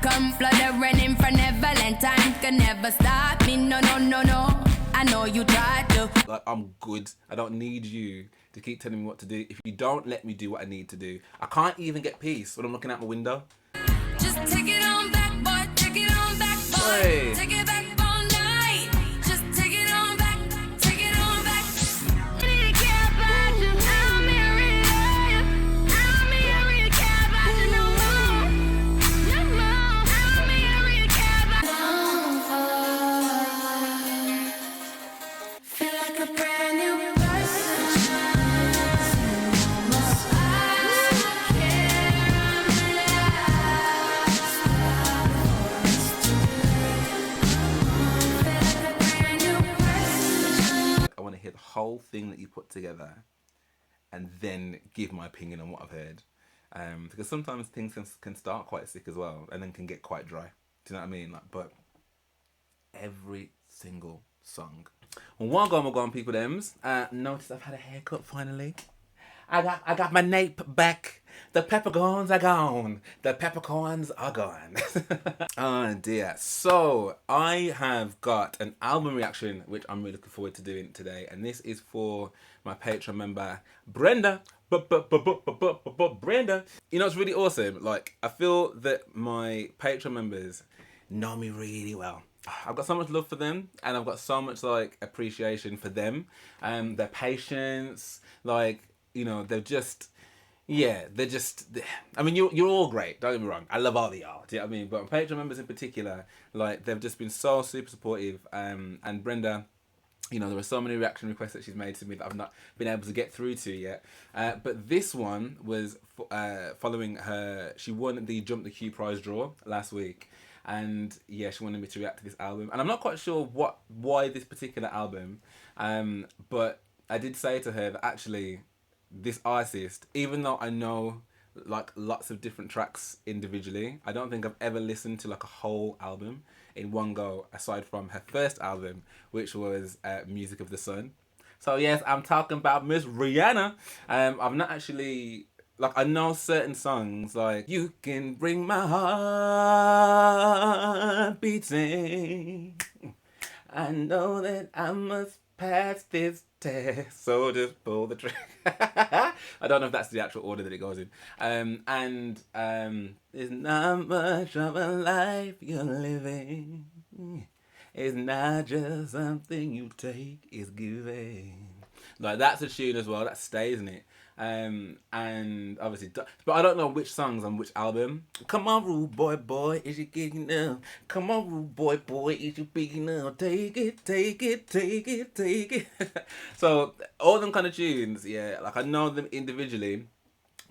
come flood the running for Neverland. Time can never stop me. No, no, no, no. I know you tried to. Like, I'm good. I don't need you to keep telling me what to do. If you don't let me do what I need to do, I can't even get peace when I'm looking out my window. Just take it on back, boy. Take it on back, boy. Hey. Take it back all night. Just take it on back. Take it on back. I need to care about you. I don't mean I really love you. I don't mean I really care about you no more. No more. I don't mean I really care about you. Feel like a brand new person. I want to hear the whole thing that you put together and then give my opinion on what I've heard. Because sometimes things can start quite sick as well and then can get quite dry. Do you know what I mean? Like, but every single song. Well, welcome, on people thems. Notice I've had a haircut finally. I got my nape back. The peppercorns are gone. The peppercorns are gone. Oh dear. So I have got an album reaction which I'm really looking forward to doing today, and this is for my Patreon member Brenda. Brenda. You know, it's really awesome. Like, I feel that my Patreon members know me really well. I've got so much love for them, and I've got so much like appreciation for them, their patience. Like, you know, they're just, yeah, they're just, I mean, you're all great, don't get me wrong, I love all of y'all, do you know what I mean? But Patreon members in particular, like, they've just been so super supportive, and Brenda, you know, there were so many reaction requests that she's made to me that I've not been able to get through to yet, but this one was following her, she won the Jump the Q prize draw last week, and yeah, she wanted me to react to this album, and I'm not quite sure why this particular album, but I did say to her that actually, this artist, even though I know like lots of different tracks individually, I don't think I've ever listened to like a whole album in one go aside from her first album, which was Music of the Sun. So yes, I'm talking about Miss Rihanna. I've not actually, like, I know certain songs like You Can Bring My Heart Beating. I know that I must pass this test, so just pull the trigger. I don't know if that's the actual order that it goes in. It's not much of a life you're living. It's not just something you take, it's giving. Like, that's a tune as well, that stays in it. And obviously, but I don't know which songs on which album. Come on, rude boy, is you getting up? Come on, rude boy, is you big enough? Take it, take it, take it, take it. So all them kind of tunes, yeah, like I know them individually,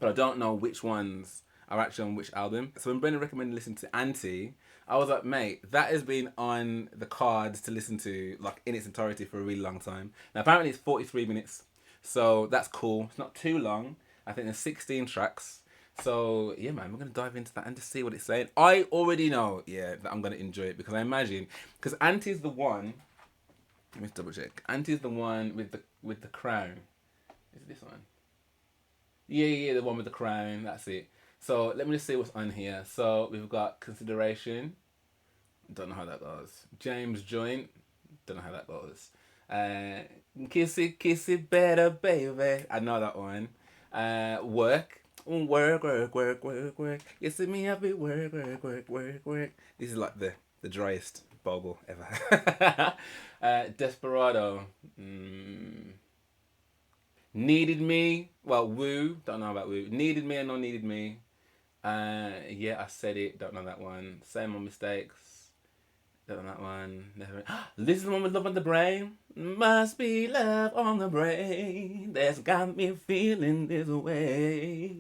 but I don't know which ones are actually on which album. So when Brendan recommended listening to Auntie, I was like, mate, that has been on the cards to listen to like in its entirety for a really long time. Now apparently it's 43 minutes. So that's cool. It's not too long. I think there's 16 tracks. So yeah, man, we're gonna dive into that and just see what it's saying. I already know, yeah, that I'm gonna enjoy it because I imagine, because Auntie's the one. Let me double check. Auntie's the one with the crown. Is it this one? Yeah, the one with the crown. That's it. So let me just see what's on here. So we've got Consideration. Don't know how that goes. James Joint. Don't know how that goes. Kiss it better, baby. I know that one. Work. Work. You see me, I be work. This is like the driest bogle ever. Desperado. Needed Me. Well, Woo. Don't know about Woo. Needed Me and No Needed Me. Yeah, I said it. Don't know that one. Same on Mistakes. Don't know that one. Never. This is the one with Love on the Brain. Must be love on the brain that's got me feeling this way.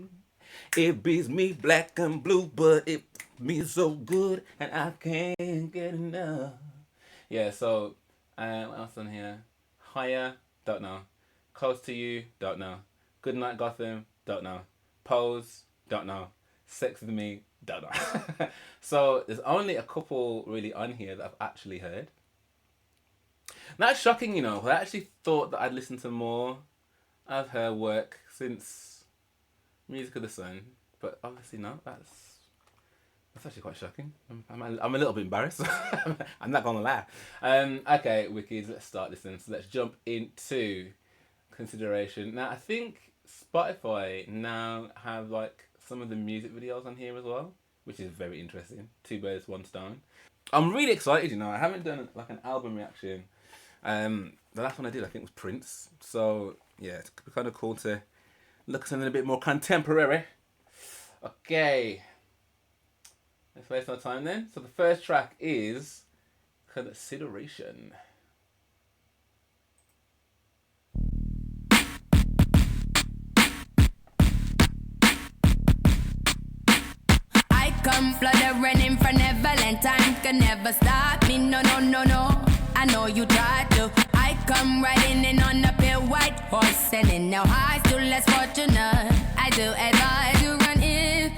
It beats me black and blue, but it me so good and I can't get enough. Yeah, so what else on here? Higher, don't know. Close to You, don't know. Goodnight Gotham, don't know. Pose, don't know. Sex with Me, don't know. So there's only a couple really on here that I've actually heard. That's shocking, you know. I actually thought that I'd listened to more of her work since Music of the Sun, but obviously not. That's actually quite shocking. I'm a little bit embarrassed. I'm not gonna lie. Okay, Wikis, let's start this then. So let's jump into consideration. Now I think Spotify now have like some of the music videos on here as well, which is very interesting. Two birds, one stone. I'm really excited. You know, I haven't done like an album reaction. The last one I did, I think, was Prince. So yeah, it's kind of cool to look at something a bit more contemporary. Okay, let's waste our time then. So the first track is Consideration. I come fluttering in for Neverland. Time can never stop me. No, no, no, no. I know you tried to. I come riding in on a pale white horse, selling now high, still less fortunate. I do advise you run in,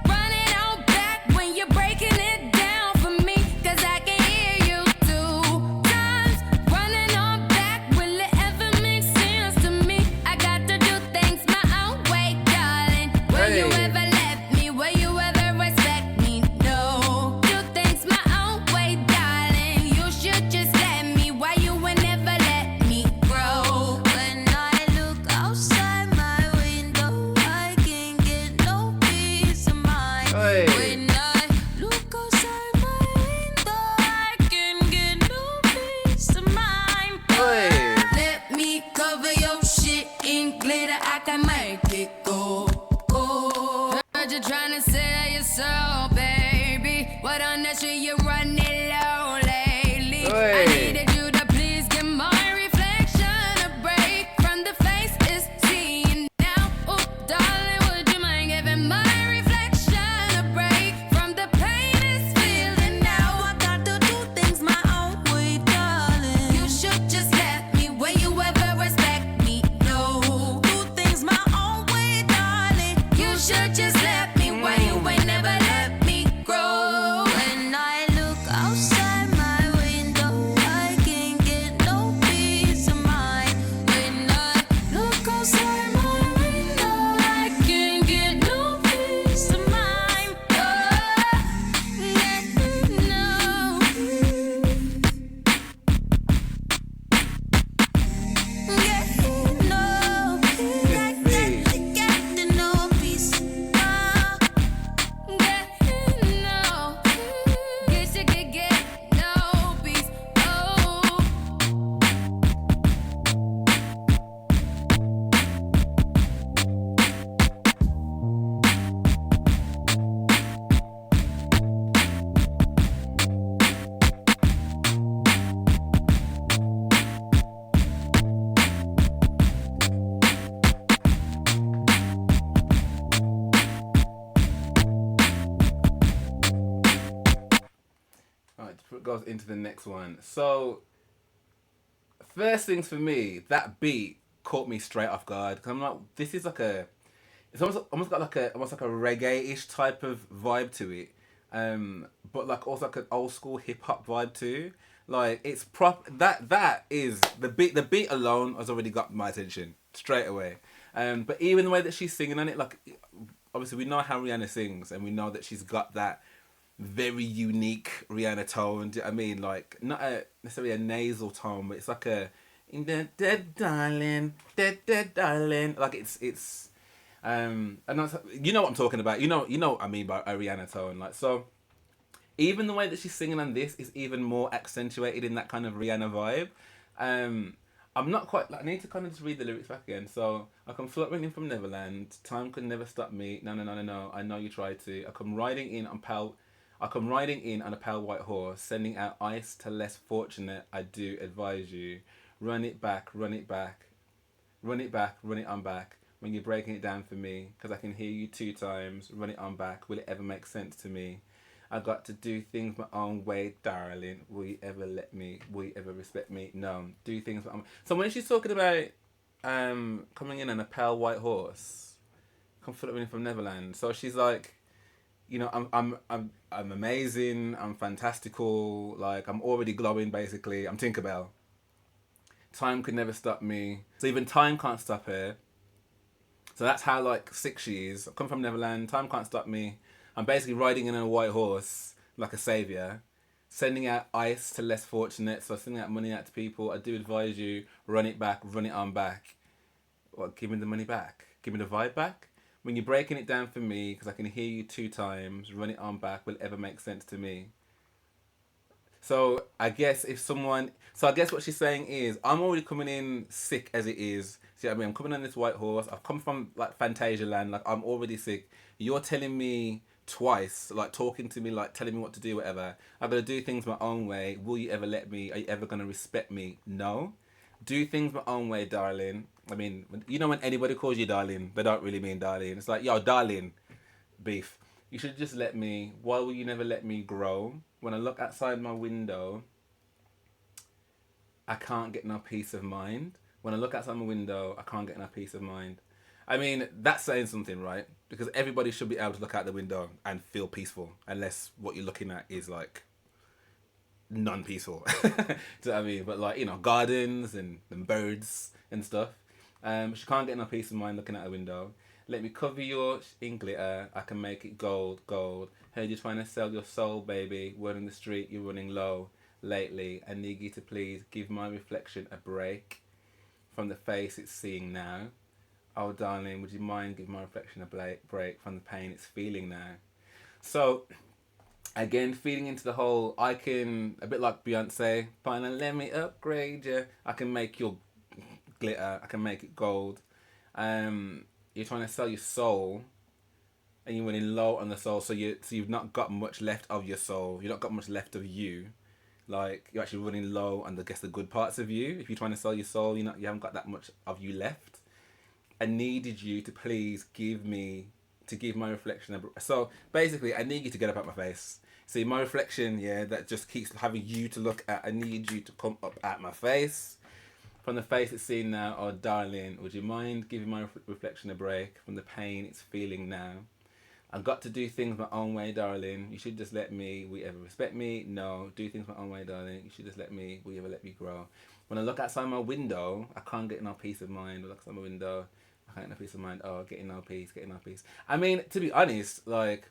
run it on back when you're breaking it down for me, 'cause I can hear you 2 times. Running on back, will it ever make sense to me? I got to do things my own way, darling. Will you Hey. ever let me? Will you ever respect me? No. Do things my own way, darling. You should just let me. Why you will never let me grow? When I look outside my window, I can't get no peace of mind. Hey. When I look outside my window, I can get no peace of mind. Hey. Let me cover your shit in glitter. I can make it go. Heard you trying to sell your soul, baby. What on that shit you running low lately? I Hey. needed you to please give my reflection a break from the face it's seeing now. Oh, darling, would you mind giving my reflection a break from the pain it's feeling now? I got to do things my own way, darling. You should just let me. Will you ever respect me? No. Do things my own way, darling. You should just let me. Why you ain't never let me grow? When I look outside my window, I can't get no peace of mind. When I look outside my window, I can't get no peace of mind. Oh, let me know. Get no peace. Get no peace. Get no peace. Oh. Alright, it goes into the next one. So, first things for me, that beat caught me straight off guard. Cause I'm like, this is like a, it's almost got like almost like a reggae-ish type of vibe to it, but like also like an old school hip hop vibe too. Like it's that is the beat. The beat alone has already got my attention straight away. But even the way that she's singing on it, like obviously we know how Rihanna sings, and we know that she's got that very unique Rihanna tone. Do you know what I mean? Like not necessarily a nasal tone, but it's like a in the dead darling, dead darling. Like it's and that's, you know what I'm talking about. You know what I mean by a Rihanna tone. Like so, even the way that she's singing on this is even more accentuated in that kind of Rihanna vibe. I'm not quite like, I need to kind of just read the lyrics back again. So I come fluttering in from Neverland. Time could never stop me. No, no, no, no, no. I know you tried to. I come riding in on a pale white horse, sending out ice to less fortunate. I do advise you, run it back, run it back, run it back, run it on back. When you're breaking it down for me, 'cause I can hear you 2 times. Run it on back. Will it ever make sense to me? I got to do things my own way, darling. Will you ever let me? Will you ever respect me? No. Do things my own. So when she's talking about coming in on a pale white horse, come fluttering from Neverland. So she's like, you know, I'm amazing. I'm fantastical. Like I'm already glowing. Basically, I'm Tinkerbell. Time could never stop me. So even time can't stop her. So that's how like sick she is. I come from Neverland. Time can't stop me. I'm basically riding in on a white horse like a savior, sending out ice to less fortunate. So sending out money out to people. I do advise you, run it back, run it on back. What? Give me the money back. Give me the vibe back. When you're breaking it down for me, because I can hear you 2 times, run it on back will ever make sense to me. So I guess I guess what she's saying is, I'm already coming in sick as it is. See what I mean? I'm coming on this white horse. I've come from like Fantasia land. Like I'm already sick. You're telling me twice, like talking to me, like telling me what to do, whatever. I'm gonna do things my own way. Will you ever let me? Are you ever gonna respect me? No. Do things my own way, darling. I mean, you know when anybody calls you darling, they don't really mean darling. It's like, yo, darling, beef. You should just let me. Why will you never let me grow? When I look outside my window, I can't get no peace of mind. When I look outside my window, I can't get no peace of mind. I mean, that's saying something, right? Because everybody should be able to look out the window and feel peaceful, unless what you're looking at is like non-peaceful. Do you know what I mean? But like, you know, gardens and birds and stuff. She can't get no peace of mind looking out the window. Let me cover your in glitter. I can make it gold, gold. Heard you trying to sell your soul, baby. Word in the street, you're running low. Lately, I need you to please give my reflection a break from the face it's seeing now. Oh, darling, would you mind giving my reflection a break from the pain it's feeling now? So, again, feeding into the whole, I can, a bit like Beyonce, finally let me upgrade you. I can make your glitter. I can make it gold. You're trying to sell your soul, and you're running low on the soul, so you've not got much left of your soul. You've not got much left of you. Like, you're actually running low on the good parts of you. If you're trying to sell your soul, you haven't got that much of you left. I needed you to please give my reflection so basically, I need you to get up out my face. See, my reflection, yeah, that just keeps having you to look at. I need you to come up at my face. From the face it's seen now, oh darling, would you mind giving my reflection a break from the pain it's feeling now? I've got to do things my own way, darling. You should just let me. Will you ever respect me? No. Do things my own way, darling. You should just let me. Will you ever let me grow? When I look outside my window, I can't get no peace of mind. I look outside my window, I can't get no peace of mind. Oh, getting no peace, getting no peace. I mean, to be honest, like,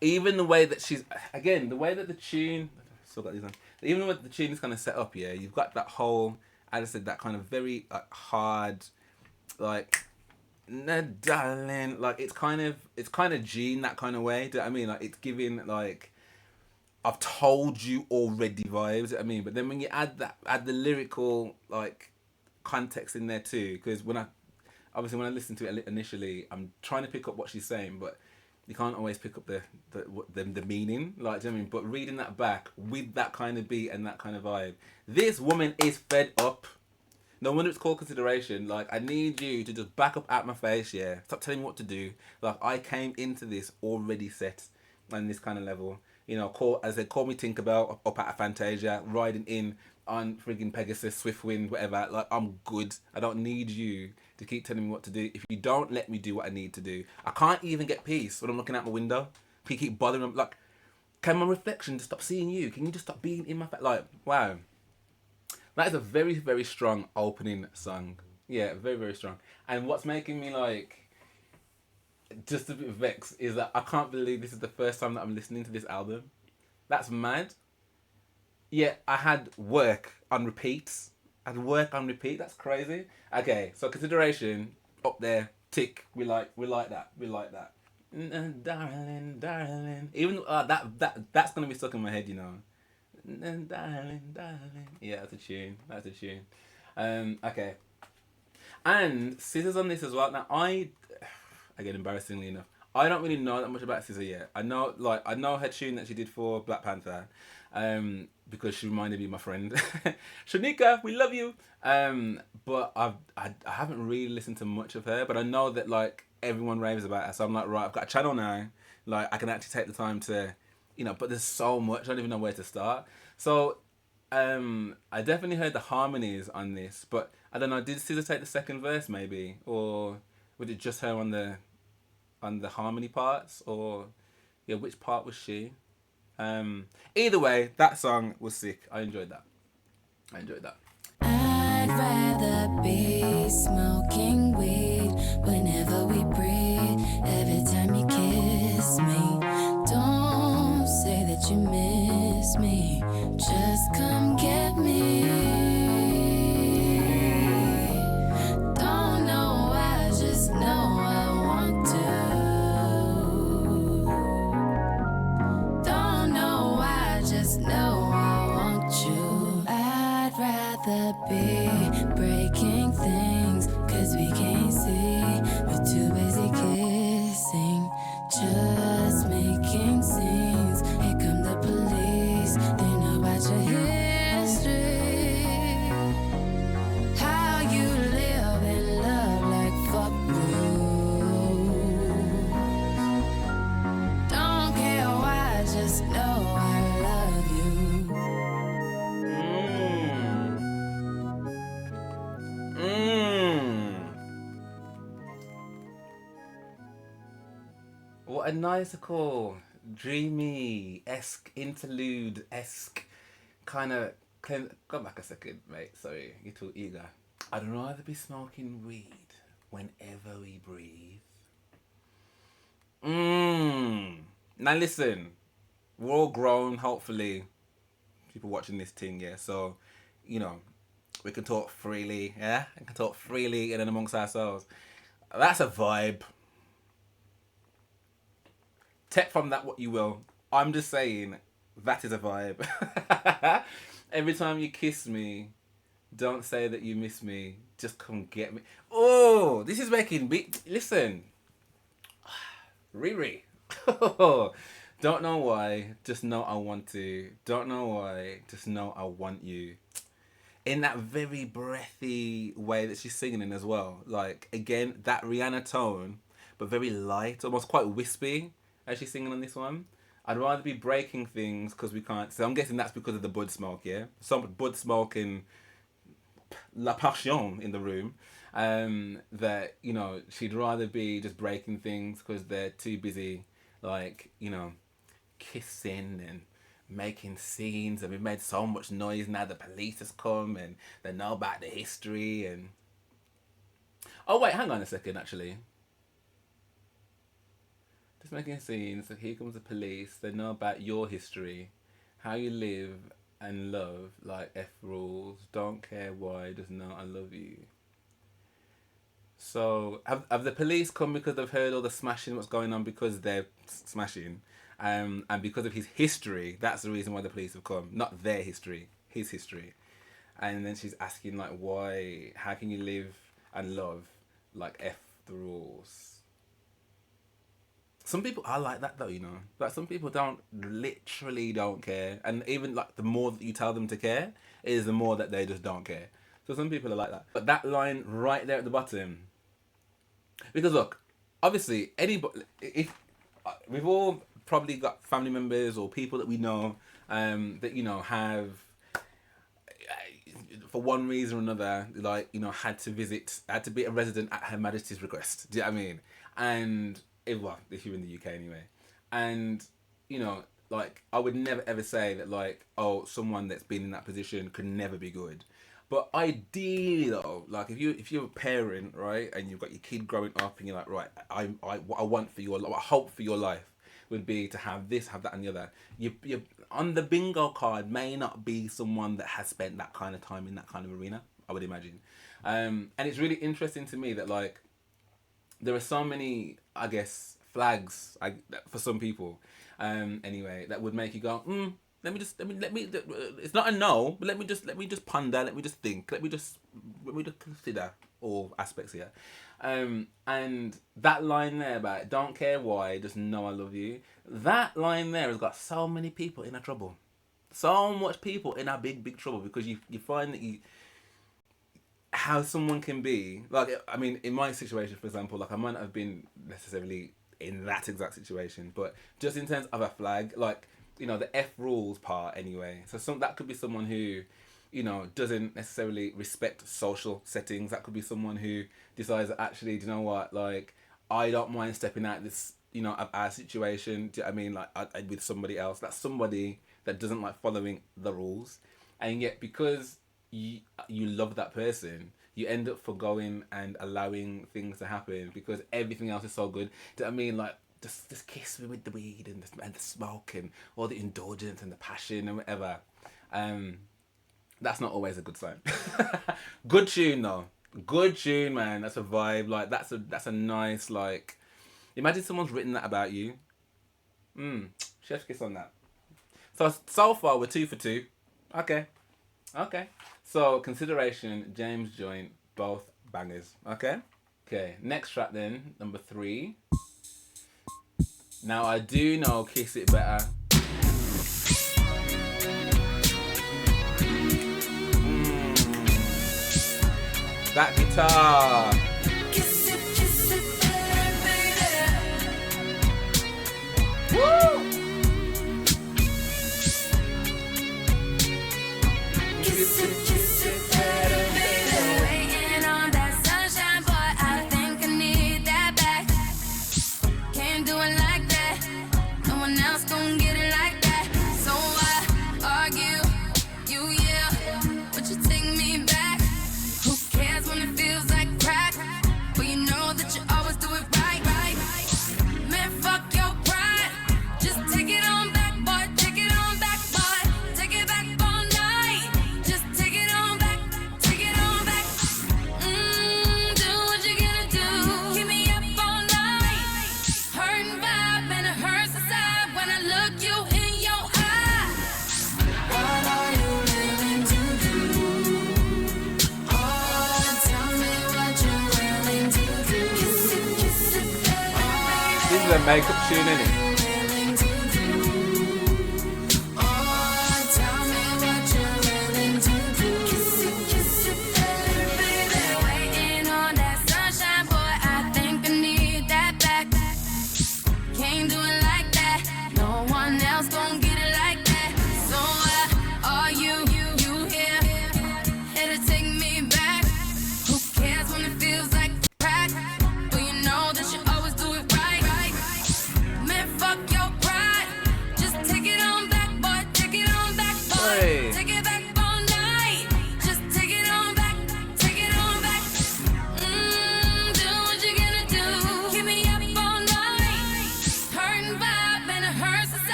even the way that she's, again, the way that the tune, still got these on. Even the way that the tune is kind of set up, yeah, you've got that whole, as I said, that kind of very hard, like, no, darling, like it's kind of Gene that kind of way. Do you know what I mean? Like it's giving like I've told you already vibes. Do you know what I mean? But then when you add the lyrical like context in there too, because when I listen to it initially, I'm trying to pick up what she's saying, but you can't always pick up the meaning. Like, do you know what I mean? But reading that back with that kind of beat and that kind of vibe, this woman is fed up. No wonder it's called consideration. Like, I need you to just back up at my face, yeah. Stop telling me what to do. Like, I came into this already set on this kind of level. You know, call me Tinkerbell up at a Fantasia, riding in on friggin' Pegasus, Swiftwind, whatever. Like, I'm good. I don't need you to keep telling me what to do. If you don't let me do what I need to do, I can't even get peace when I'm looking out my window. People keep bothering me. Like, can my reflection just stop seeing you? Can you just stop being in my face? Like, wow. That is a very, very strong opening song. Yeah, very, very strong. And what's making me, like, just a bit vexed is that I can't believe this is the first time that I'm listening to this album. That's mad. Yeah, I had work on repeat. That's crazy. Okay, so consideration, up there, tick. We like that. Darling, darling. Even that's gonna be stuck in my head, you know. Darling, darling. Yeah, that's a tune. Okay. And SZA's on this as well. Now, again, embarrassingly enough, I don't really know that much about SZA yet. I know her tune that she did for Black Panther, because she reminded me of my friend, Shanika. We love you. But I haven't really listened to much of her, but I know that like everyone raves about her. So I'm like, right, I've got a channel now. Like I can actually take the time to. You know, but there's so much, I don't even know where to start. So, I definitely heard the harmonies on this, but I don't know, did SZA take the second verse maybe? Or was it just her on the harmony parts? Or, yeah, which part was she? Either way, that song was sick. I enjoyed that. I'd rather be smoking weed whenever we breathe. Every time you kiss me, a nice, cool, dreamy-esque, interlude-esque kind of... Go back a second, mate. Sorry, you're too eager. I'd rather be smoking weed whenever we breathe. Now listen, we're all grown, hopefully. People watching this thing, yeah. So, you know, we can talk freely, yeah? We can talk freely in and amongst ourselves. That's a vibe. Take from that what you will. I'm just saying, that is a vibe. Every time you kiss me, don't say that you miss me. Just come get me. Oh, this is making me... Listen. Riri. Don't know why. Just know I want to. Don't know why. Just know I want you. In that very breathy way that she's singing in as well. Like, again, that Rihanna tone, but very light, almost quite wispy as she's singing on this one. I'd rather be breaking things because we can't. So I'm guessing that's because of the bud smoke, yeah? Some bud smoke and La Passion in the room. That, you know, she'd rather be just breaking things because they're too busy, like, you know, kissing and making scenes, and we've made so much noise now. The police has come and they know about the history. And oh wait, hang on a second, actually. Just making scenes. So here comes the police. They know about your history, how you live and love, like F rules. Don't care why, just know I love you. So have the police come because they've heard all the smashing, what's going on, because they're smashing, and because of his history? That's the reason why the police have come, not their history, his history. And then she's asking, like, why? How can you live and love like F the rules? Some people are like that though, you know. Like, some people literally don't care, and even like the more that you tell them to care, is the more that they just don't care. So some people are like that. But that line right there at the bottom, because look, obviously anybody, if we've all probably got family members or people that we know, that, you know, have, for one reason or another, like, you know, had to be a resident at Her Majesty's request. Do you know what I mean? And if you're in the UK anyway, and, you know, like, I would never ever say that, like, oh, someone that's been in that position could never be good. But ideally though, like, if you're a parent, right, and you've got your kid growing up, and you're like, right, what I want for your, what I hope for your life would be to have this, have that, and the other. You on the bingo card may not be someone that has spent that kind of time in that kind of arena, I would imagine. And it's really interesting to me that, like, there are so many, I guess, flags for some people, anyway, that would make you go, let me it's not a no, but let me just ponder, let me just think, let me just consider all aspects here. And that line there about don't care why, just know I love you, that line there has got so many people in a trouble. So much people in a big trouble, because you find that how someone can be, like, I mean, in my situation, for example, like, I might not have been necessarily in that exact situation, but just in terms of a flag, like, you know, the F rules part anyway. So that could be someone who, you know, doesn't necessarily respect social settings. That could be someone who decides that, actually, do you know what, like, I don't mind stepping out this, you know, of our situation, do you know what I mean, like, with somebody else. That's somebody that doesn't like following the rules. And yet, because you love that person, you end up forgoing and allowing things to happen because everything else is so good. Do you know what I mean? Like, just kiss me with the weed and the smoke and all the indulgence and the passion and whatever. That's not always a good sign. Good tune though. Good tune, man. That's a vibe. Like, that's a nice, like, imagine someone's written that about you. Chef's kiss on that. So far we're 2 for 2. Okay. So consideration, James Joint, both bangers. Okay, next track then, number 3. Now I do know Kiss It Better. That guitar. Kiss it better, baby. Woo! Kiss it better, baby. Waiting on that sunshine, boy, I think I need that back. Can't do it like that. is a makeup tune, isn't it?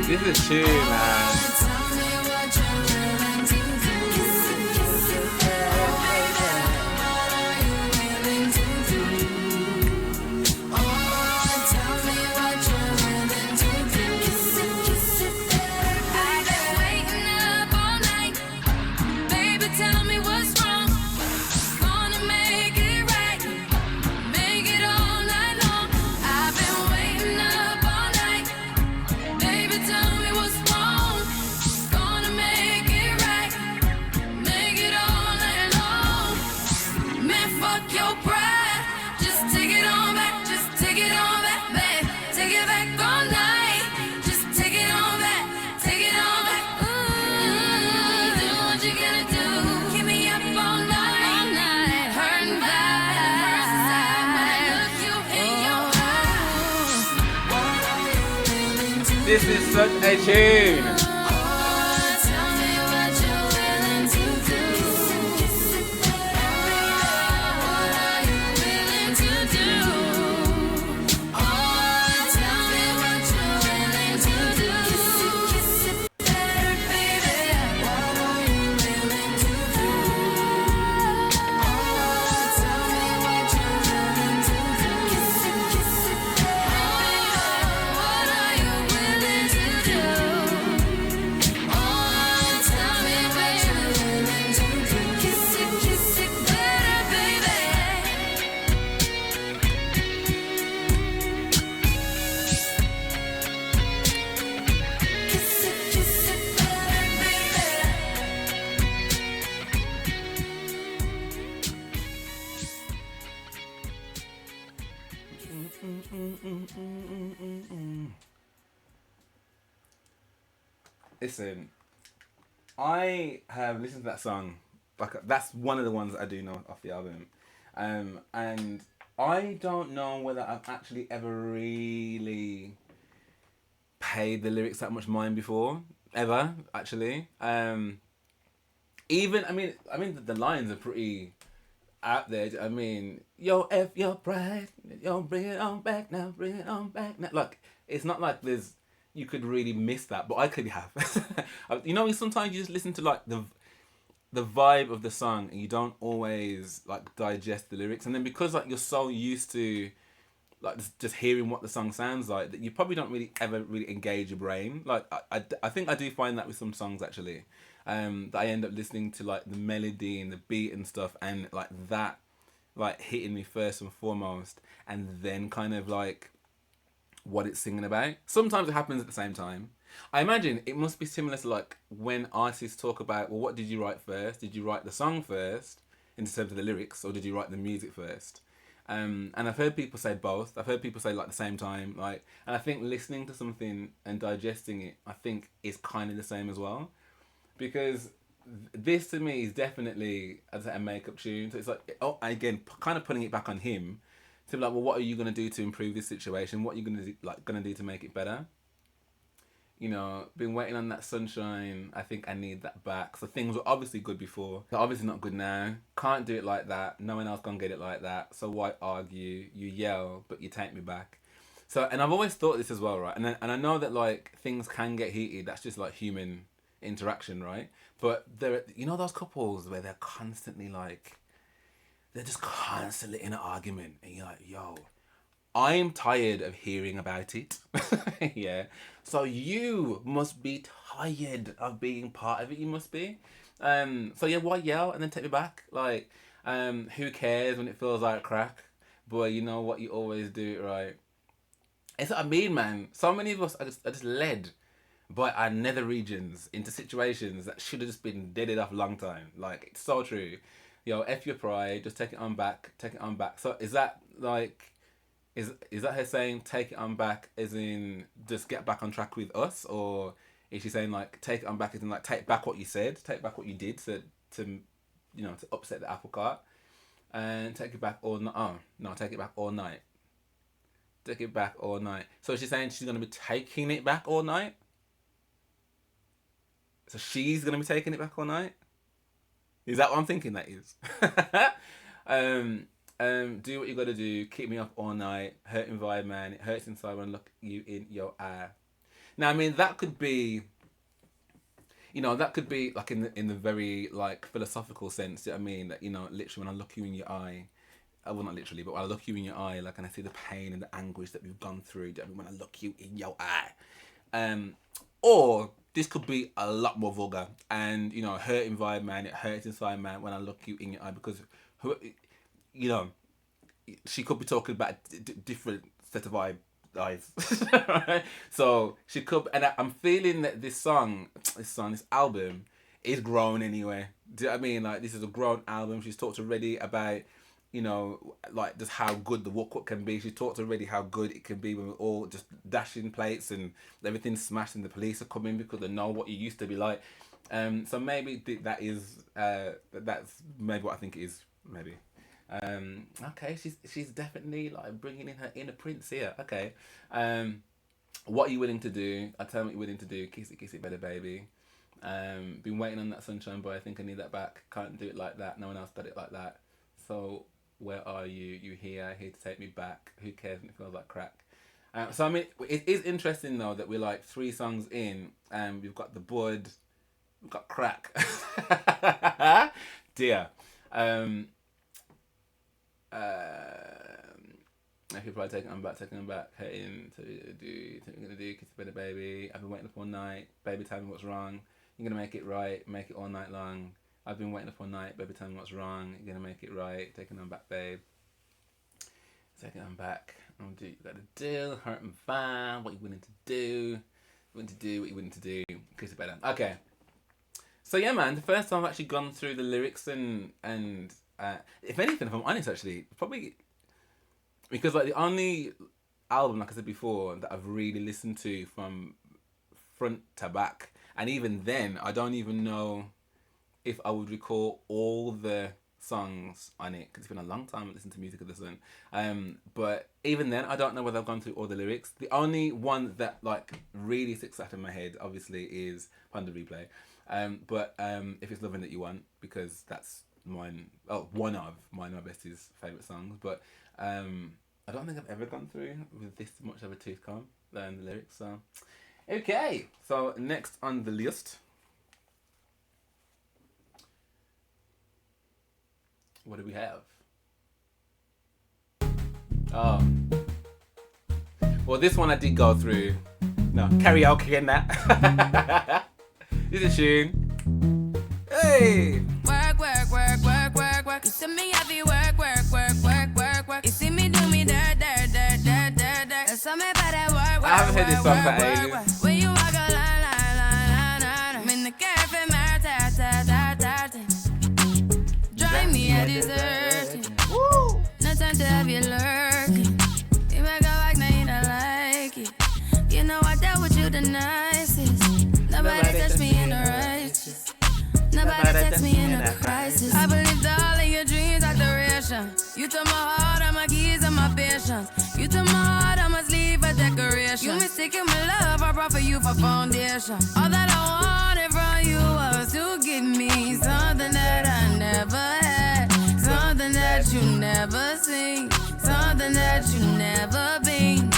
This is tune, man. This is such a tune. Listen, I have listened to that song. Like, that's one of the ones that I do know off the album, and I don't know whether I've actually ever really paid the lyrics that much mind before, ever actually. Even I mean the lines are pretty out there. I mean, yo, F your pride, yo, bring it on back now, bring it on back now. Like, it's not like you could really miss that, but I could have. You know, sometimes you just listen to like the vibe of the song and you don't always like digest the lyrics, and then because like you're so used to like just hearing what the song sounds like that you probably don't really ever really engage your brain. Like I think I do find that with some songs actually, that I end up listening to like the melody and the beat and stuff, and like that like hitting me first and foremost, and then kind of like what it's singing about. Sometimes it happens at the same time. I imagine it must be similar to like when artists talk about, well, what did you write first? Did you write the song first in terms of the lyrics, or did you write the music first? And I've heard people say both. I've heard people say like the same time, like, and I think listening to something and digesting it, I think is kind of the same as well, because this to me is definitely a makeup tune. So it's like, oh, again, kind of putting it back on him to be like, well, what are you gonna do to improve this situation? What are you gonna do to make it better? You know, been waiting on that sunshine. I think I need that back. So things were obviously good before. They're obviously not good now. Can't do it like that. No one else gonna get it like that. So why argue? You yell, but you take me back. So, and I've always thought this as well, right? And I know that like things can get heated. That's just like human interaction, right? But there, you know, those couples where they're constantly like, they're just constantly in an argument, and you're like, yo, I'm tired of hearing about it. Yeah. So you must be tired of being part of it. You must be. So yeah, why yell and then take me back? Like, who cares when it feels like crack? Boy, you know what? You always do it right. It's what I mean, man. So many of us are just led by our nether regions into situations that should have just been deaded off a long time. Like, it's so true. Yo, F your pride, just take it on back, take it on back. So is that like, is that her saying take it on back as in just get back on track with us? Or is she saying like take it on back as in like take back what you said, take back what you did to to upset the apple cart? And take it back all night. Oh, no, take it back all night. Take it back all night. So she's saying she's going to be taking it back all night? So she's going to be taking it back all night? Is that what I'm thinking that is? Do what you got to do. Keep me up all night. Hurting vibe, man. It hurts inside when I look you in your eye. Now, I mean, that could be... that could be like in the very like philosophical sense. I mean, that literally when I look you in your eye, well not literally, but when I look you in your eye, like, and I see the pain and the anguish that we've gone through. When I look you in your eye, or this could be a lot more vulgar and hurting vibe, man. It hurts inside, man, when I look you in your eye because she could be talking about different set of eyes. Right? So she could, and I'm feeling that this album is grown anyway. Do you know what I mean? Like, this is a grown album. She's talked already about, like just how good the walk can be. She's talked already how good it can be when we're all just dashing plates and everything's smashed and the police are coming because they know what you used to be like. So maybe that's maybe what I think it is. Maybe. Okay, she's definitely like bringing in her inner prince here. Okay, what are you willing to do? I tell me what you're willing to do. Kiss it, better baby. Been waiting on that sunshine boy. I think I need that back. Can't do it like that. No one else got it like that. So where are you? You here to take me back? Who cares when it feels like crack? So I mean, it is interesting though that we're like 3 songs in, and we've got the bud, we've got crack. Dear. I could probably taking them back, hitting to do, kiss a better baby. I've been waiting up all night, baby, tell me what's wrong. You're gonna make it right, make it all night long. I've been waiting up all night, baby, tell me what's wrong. You're gonna make it right, taking them back, babe. Taking them back. I'm gonna do what you gotta do, hurt and fine, what you willing to do. What you willing to do. Kiss it better. Okay. So yeah, man, the first time I've actually gone through the lyrics and if anything, if I'm honest, actually, probably because like the only album, like I said before, that I've really listened to from front to back, and even then, I don't even know if I would recall all the songs on it because it's been a long time I listened to music of this one. But even then, I don't know whether I've gone through all the lyrics. The only one that like really sticks out in my head, obviously, is Ponder Replay. But if it's Loving That You Want, because that's one of my bestie's favourite songs. But I don't think I've ever gone through with this much of a tooth comb than the lyrics. So okay, so next on the list, what do we have? Oh, well, this one I did go through. No, karaoke and that. This is a tune. Hey. You see me heavy work. You see me do me dirt. Tell me about that work. I haven't heard this song for ages. When you walk a line. I'm in the cafe, drive me a dessert. Woo. No time to have you lurking. You make a like, now you don't like it. You know I dealt with you the nicest. Nobody touched me in the righteous. Nobody text me in a crisis. I believed all of your dreams are duration. You took my heart, all my keys, and my patience. You took my heart, I must leave a decoration. You mistaken my love, I brought for you for foundation. All that I wanted from you was to give me something that I never had, something that you never seen, something that you never been.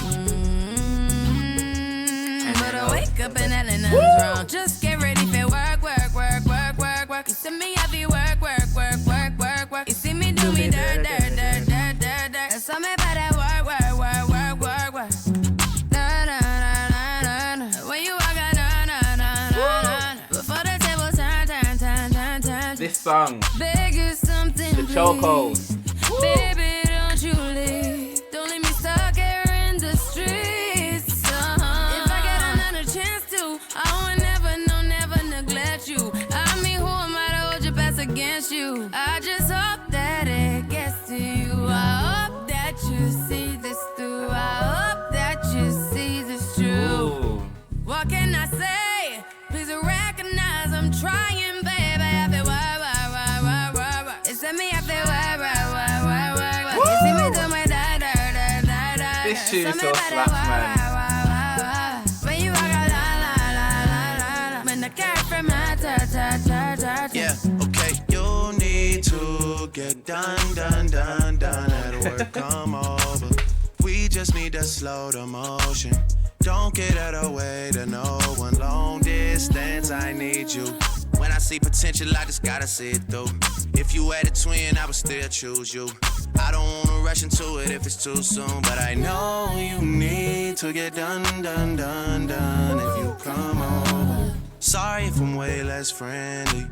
But I wake up and that nothing's wrong. Just get ready for work. You see me heavy work. You see me do me dirt. Tell me about that work. This song, Beg you something, the chokehold. Baby, don't you leave. Don't leave me stuck here in the streets. If I get another chance to, I would never, no, never neglect you. I mean, who am I to hold your best against you? I just hope that it gets to you. I hope that you see this through. I hope that you see this true. Ooh. What can I say? Please recognize I'm trying, baby. I feel wah. It's me, I feel wah. You see me do my da. This tune so slaps, man. When you walk out, la. When the cat from my ta. Yeah, okay, you need to get done. Had work come over. We just need to slow the motion. Don't get out of way to no one. Long distance, I need you. When I see potential, I just gotta see it through. If you had a twin, I would still choose you. I don't wanna rush into it if it's too soon, but I know you need to get done. If you come over, sorry if I'm way less friendly.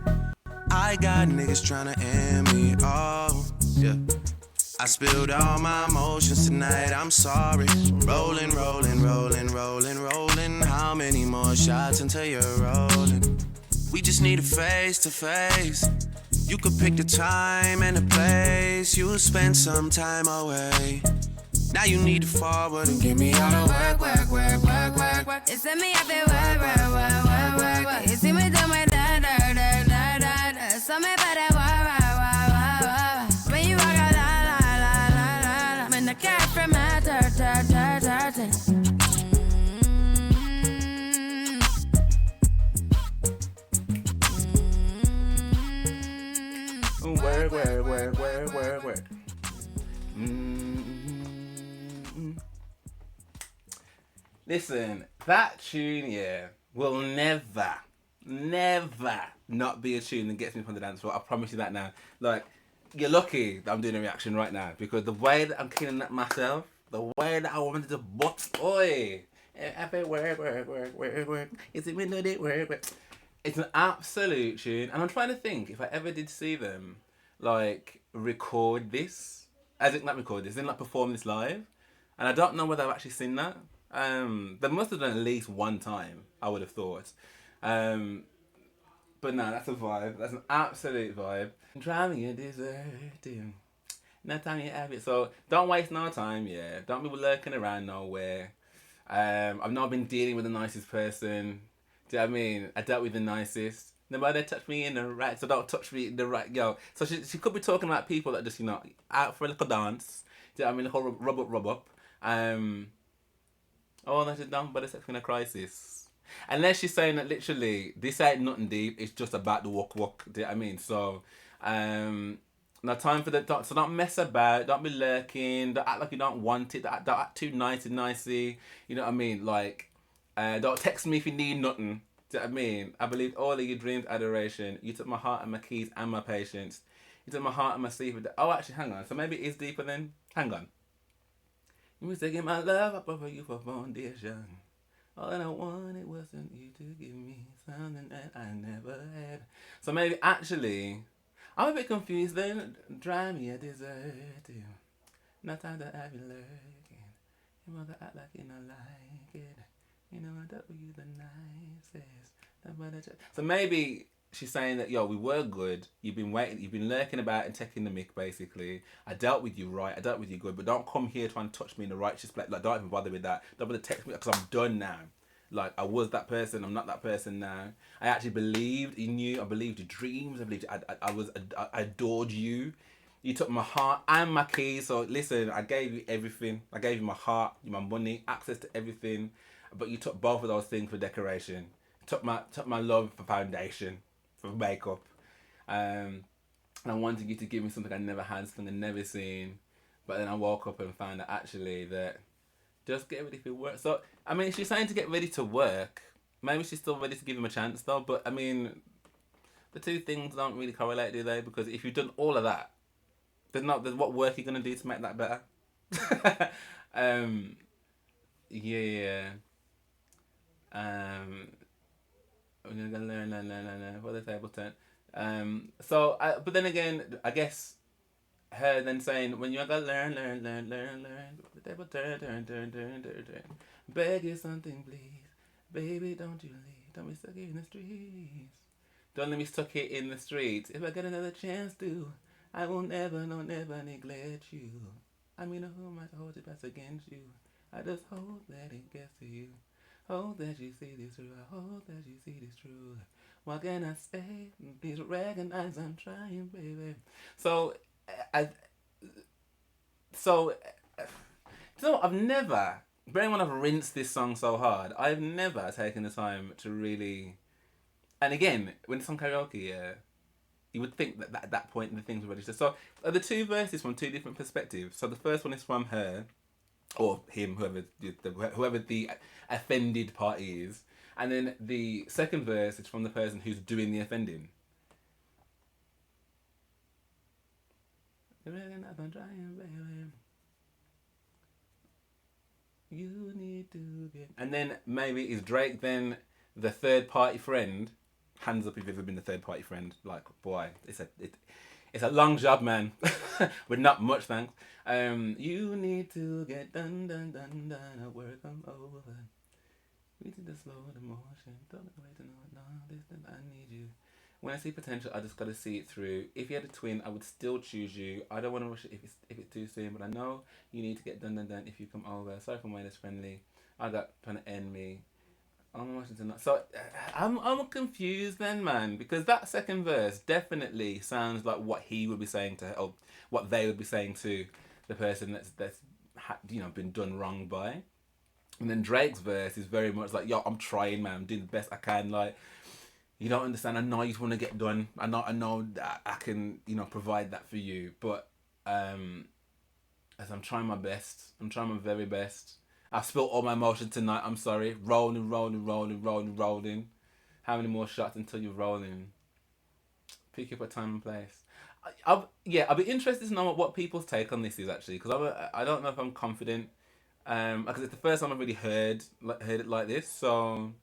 I got niggas tryna end me. Oh, yeah. I spilled all my emotions tonight, I'm sorry. Rolling. How many more shots until you're rolling? We just need a face to face. You could pick the time and the place. You'll spend some time away. Now you need to forward and give me all the work. It's me, I feel work. You see me do my da. So me better wah. When you walk out, la. When the cat from my ta. Work. Listen, that tune, yeah, will never not be a tune that gets me from the dance floor. I promise you that now. Like, you're lucky that I'm doing a reaction right now, because the way that I'm killing that myself, the way that I wanted to butt, oi, work. Is it midnight? Work. It's an absolute tune, and I'm trying to think if I ever did see them, like, record this, as in not record this, then like perform this live, and I don't know whether I've actually seen that. They must have done at least one time, I would have thought. But no, that's a vibe. That's an absolute vibe. Driving you deserve to. No time you have it. So don't waste no time, yeah. Don't be lurking around nowhere. I've not been dealing with the nicest person. Do you know what I mean? I dealt with the nicest. Nobody touched me in the right, so don't touch me in the right, yo. So she could be talking about people that just, out for a little dance. Do you know what I mean? A little rub up. Oh, that's done by the sex in a crisis. Unless she's saying that literally, this ain't nothing deep, it's just about the walk. Do you know what I mean? So, no time for the, so don't mess about, don't be lurking, don't act like you don't want it, don't act too nicey, you know what I mean? Like, don't text me if you need nothing. Do you know what I mean? I believed all of your dreams, adoration. You took my heart and my keys and my patience. You took my heart and my sleep. Oh, actually, hang on. So maybe it is deeper then? Hang on. You was taking my love up over you for foundation. All that I wanted wasn't you to give me something that I never had. So maybe actually, I'm a bit confused then. Drive me a dessert. No time to have you lurking. You want to act like you don't like it. You know I dealt with you the nicest. So maybe she's saying that, yo, we were good. You've been waiting, you've been lurking about and taking the mick, basically. I dealt with you right, I dealt with you good, but don't come here trying to touch me in the righteous place. Like, don't even bother with that. Don't bother text me, because I'm done now. Like, I was that person, I'm not that person now. I actually believed in you, I believed your dreams, I adored you. You took my heart and my keys, so listen, I gave you everything. I gave you my heart, my money, access to everything, but you took both of those things for decoration. Took my love for foundation, for makeup. And I wanted you to give me something I never had, something I'd never seen. But then I woke up and found that actually that just get ready for work. So, I mean, she's saying to get ready to work. Maybe she's still ready to give him a chance though. But, I mean, the two things don't really correlate, do they? Because if you've done all of that, there's what work you're going to do to make that better. Yeah. We're going to learn. For the table turn. But then again, I guess her then saying, when you gotta learn, the devil turn. Beg you something, please. Baby, don't you leave. Don't be stuck here in the streets. Don't let me stuck here in the streets. If I get another chance to, I will never, no, never neglect you. I mean, who might hold it best against you? I just hope that it gets to you. Hope that you see this through. I hope that you see this through. What can I say? Please recognize I'm trying, baby. So, you know what? I've never, bearing in mind I've rinsed this song so hard, I've never taken the time to really. And again, when it's on karaoke, you would think that at that point the things were registered. So the two verses from two different perspectives. So the first one is from her, or him, whoever the offended party is, and then the second verse is from the person who's doing the offending. You need to get. And then maybe is Drake then the third party friend? Hands up if you've ever been the third party friend. Like, boy, it's a long job, man. With not much thanks. You need to get done. Work I'm over. We need to slow the motion. Don't wait to know. No, listen, I need you. When I see potential, I just gotta see it through. If you had a twin, I would still choose you. I don't want to rush it if it's too soon, but I know you need to get done if you come over. Sorry for my less friendly. I got trying to end me. I'm Washington. So I'm confused then, man, because that second verse definitely sounds like what he would be saying to her, or what they would be saying to the person that's been done wrong by. And then Drake's verse is very much like, yo, I'm trying, man. I'm doing the best I can. Like, you don't understand. I know you just want to get done. I know that I can, provide that for you. But as I'm trying my best, I'm trying my very best. I spilled all my emotion tonight. I'm sorry. Rolling. How many more shots until you're rolling? Pick up a time and place. I'll be interested to know what people's take on this is actually, because I don't know if I'm confident. Because it's the first time I've really heard it like this. So,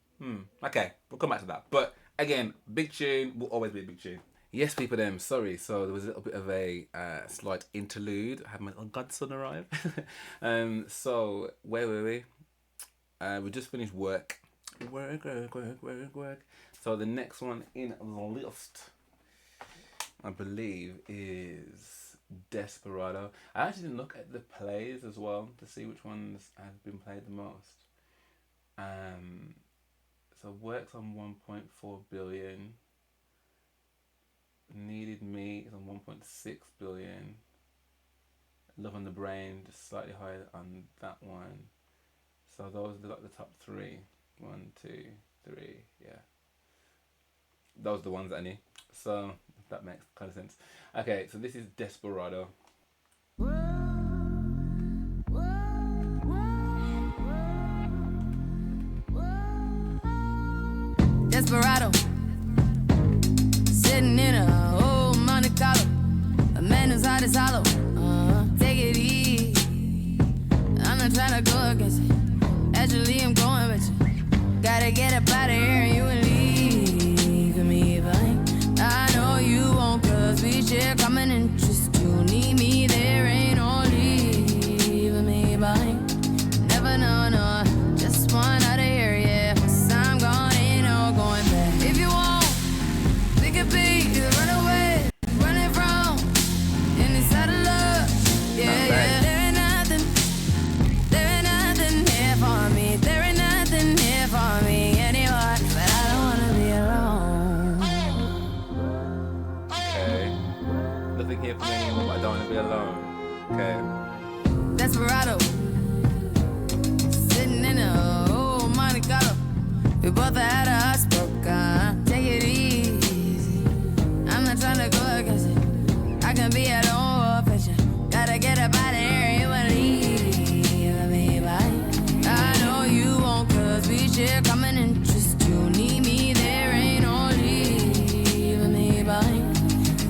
okay, we'll come back to that. But again, big tune will always be a big tune. Yes, people, sorry. So there was a little bit of a slight interlude. I had my little godson arrive. So where were we? We just finished work. So the next one in the list, I believe, is Desperado. I actually didn't look at the plays as well to see which ones have been played the most. So works on 1.4 billion. Needed Me is on 1.6 billion. Love on the Brain just slightly higher on that one. So those are like the top three. 1, 2, 3, yeah. Those are the ones that I need. So if that makes kind of sense. Okay, so this is Desperado. Desperado, sitting in a old Monte Carlo, a man whose heart is hollow. Take it easy. I'm not trying to go against it. Actually, I'm going with you. Gotta get up out of here and you will leave me behind. I know you won't, cause we share common interest. You need me, there ain't no leaving me behind. Never know, no, just one out of here, yeah. Once I'm gone, ain't no going back. If you want, we could be the runaway, running from inside of love, yeah, yeah. There ain't nothing here for me. There ain't nothing here for me anymore, but I don't wanna be alone. Okay. Nothing here for me anymore, but I don't want to be alone. Okay. Desperado, sitting in a old Monte Carlo. We both had our hearts broken. Take it easy. I'm not trying to go against it. I can be at home with you. Gotta get up out of here. You wanna leave me by. I know you won't, cause we share common interest. You need me, there ain't no leaving me behind.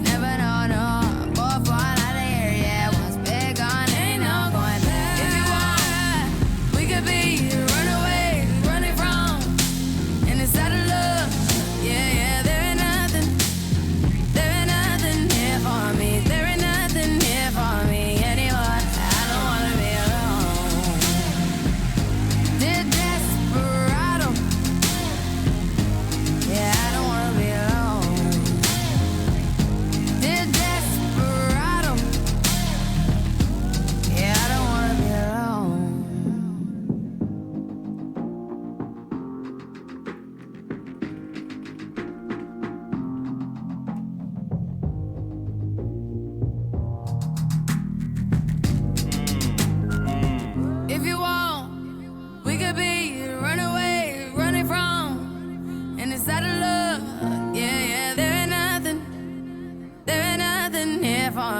Never know, no. Both fall out of here, yeah. Once we're gone, ain't no going back. If you want, we could be runaway, running from inside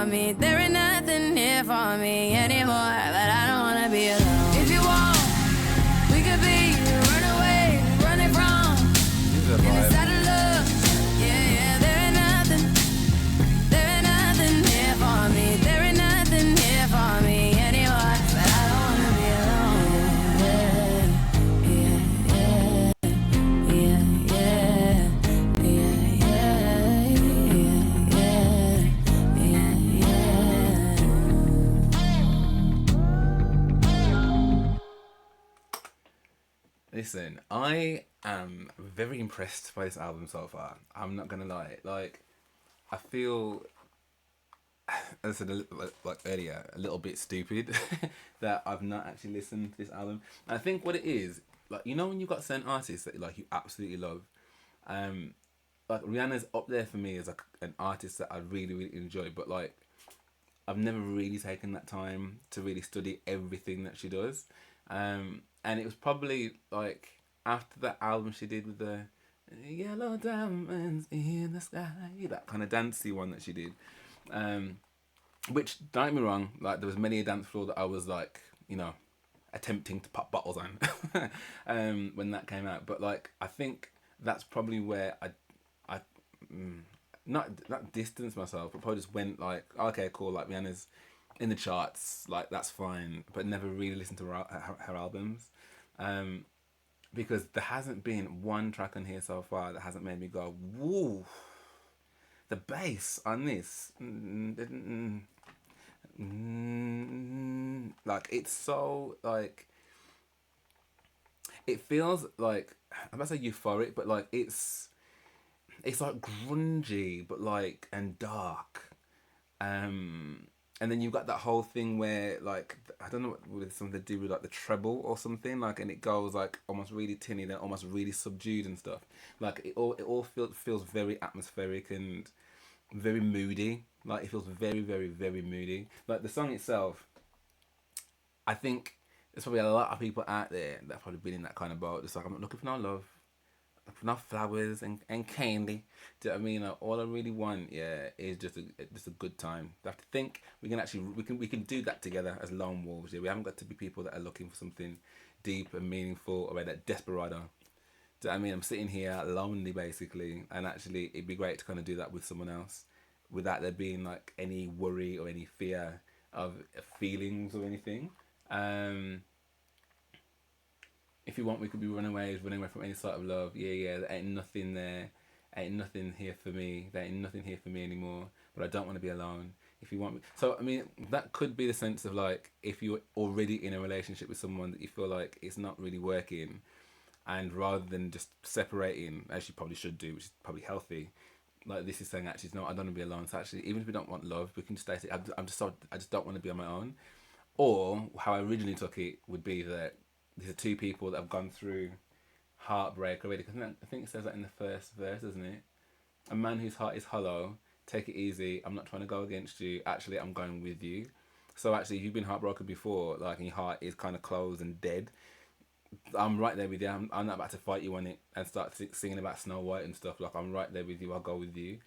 for me. There ain't nothing here for me anymore, but I don't wanna be alone. If you want, we could be runaway, running from This is a inside vibe. of love. Yeah, yeah, there ain't nothing here for me. There ain't nothing here for me anymore, but I don't wanna be alone. Yeah, yeah, yeah, yeah, yeah, yeah, yeah. Listen, I am very impressed by this album so far. I'm not gonna lie. Like, I feel, as I said like earlier, a little bit stupid that I've not actually listened to this album. And I think what it is, like, you know, when you've got certain artists that like you absolutely love, um, like Rihanna's up there for me as like an artist that I really really enjoy. But like, I've never really taken that time to really study everything that she does. And it was probably like after that album she did with the yellow diamonds in the sky, that kind of dancey one that she did. Which, don't get me wrong, like there was many a dance floor that I was like, you know, attempting to pop bottles on when that came out. But like, I think that's probably where I not distance myself, but probably just went like, okay, cool, like Rihanna's in the charts, like that's fine, but never really listened to her albums, because there hasn't been one track on here so far that hasn't made me go, woo, the bass on this, like it's so like, it feels like, I'm about to say euphoric, but like it's like grungy, but like, and dark. And then you've got that whole thing where like, I don't know what with something to do with like the treble or something, like, and it goes like almost really tinny, then almost really subdued and stuff. Like it all feels very atmospheric and very moody. Like it feels very very very moody. Like the song itself, I think there's probably a lot of people out there that have probably been in that kind of boat. It's like, I'm not looking for no love, enough flowers and candy. Do you know what I mean? Like, all I really want, yeah, is just a good time. I have to think we can do that together as lone wolves. Yeah, we haven't got to be people that are looking for something deep and meaningful, or that Desperado. Do you know what I mean? I'm sitting here lonely basically, and actually it'd be great to kind of do that with someone else, without there being like any worry or any fear of feelings or anything. Um, if you want, we could be running away from any sort of love. Yeah, yeah, there ain't nothing there. Ain't nothing here for me. There ain't nothing here for me anymore. But I don't want to be alone. If you want me. So, I mean, that could be the sense of like, if you're already in a relationship with someone that you feel like it's not really working, and rather than just separating, as you probably should do, which is probably healthy, like this is saying, actually, no, I don't want to be alone. So actually, even if we don't want love, we can just stay. I just don't want to be on my own. Or how I originally took it would be that these are two people that have gone through heartbreak already. Because I think it says that in the first verse, doesn't it? A man whose heart is hollow, take it easy. I'm not trying to go against you. Actually, I'm going with you. So actually, if you've been heartbroken before, like, and your heart is kind of closed and dead, I'm right there with you. I'm not about to fight you on it and start singing about Snow White and stuff. Like, I'm right there with you. I'll go with you.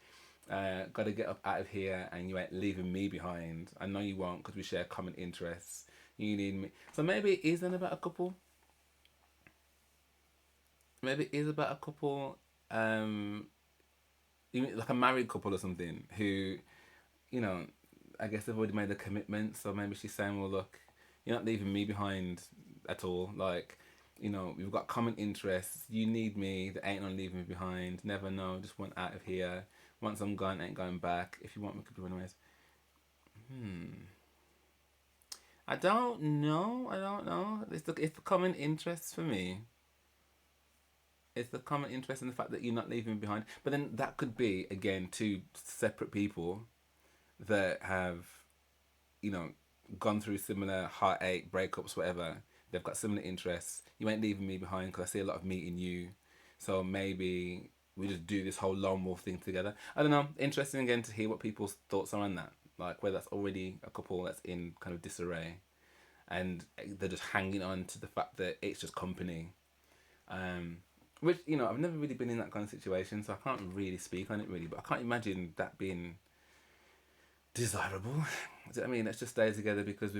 Got to get up out of here, and you ain't leaving me behind. I know you won't, because we share common interests. You need me. So maybe it isn't about a couple. Maybe it is about a couple, even like a married couple or something, who, you know, I guess they've already made a commitment. So maybe she's saying, well, look, you're not leaving me behind at all. Like, you know, we've got common interests. You need me. There ain't no leaving me behind. Never know. Just want out of here. Once I'm gone, ain't going back. If you want, we could be runaways. I don't know. It's the common interests for me. It's the common interest in the fact that you're not leaving me behind. But then that could be, again, two separate people that have, you know, gone through similar heartache, breakups, whatever. They've got similar interests. You ain't leaving me behind because I see a lot of me in you. So maybe we just do this whole lone wolf thing together. I don't know. Interesting again to hear what people's thoughts are on that. Like, whether that's already a couple that's in kind of disarray, and they're just hanging on to the fact that it's just company. Which, you know, I've never really been in that kind of situation, so I can't really speak on it really. But I can't imagine that being desirable. Do you know what I mean? Let's just stay together because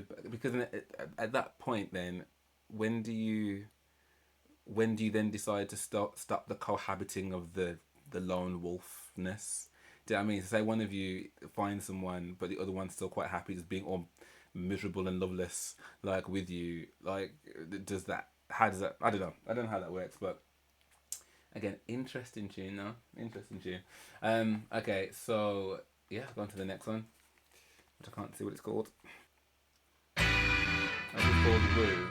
at that point then, when do you then decide to stop the cohabiting of the lone wolfness? Do you know what I mean? So say one of you finds someone, but the other one's still quite happy, just being all miserable and loveless, like with you. Like, does that? How does that? I don't know. I don't know how that works, but again, interesting tune, no? Interesting tune. Okay, so yeah, go on to the next one, which I can't see what it's called. It's called Woo.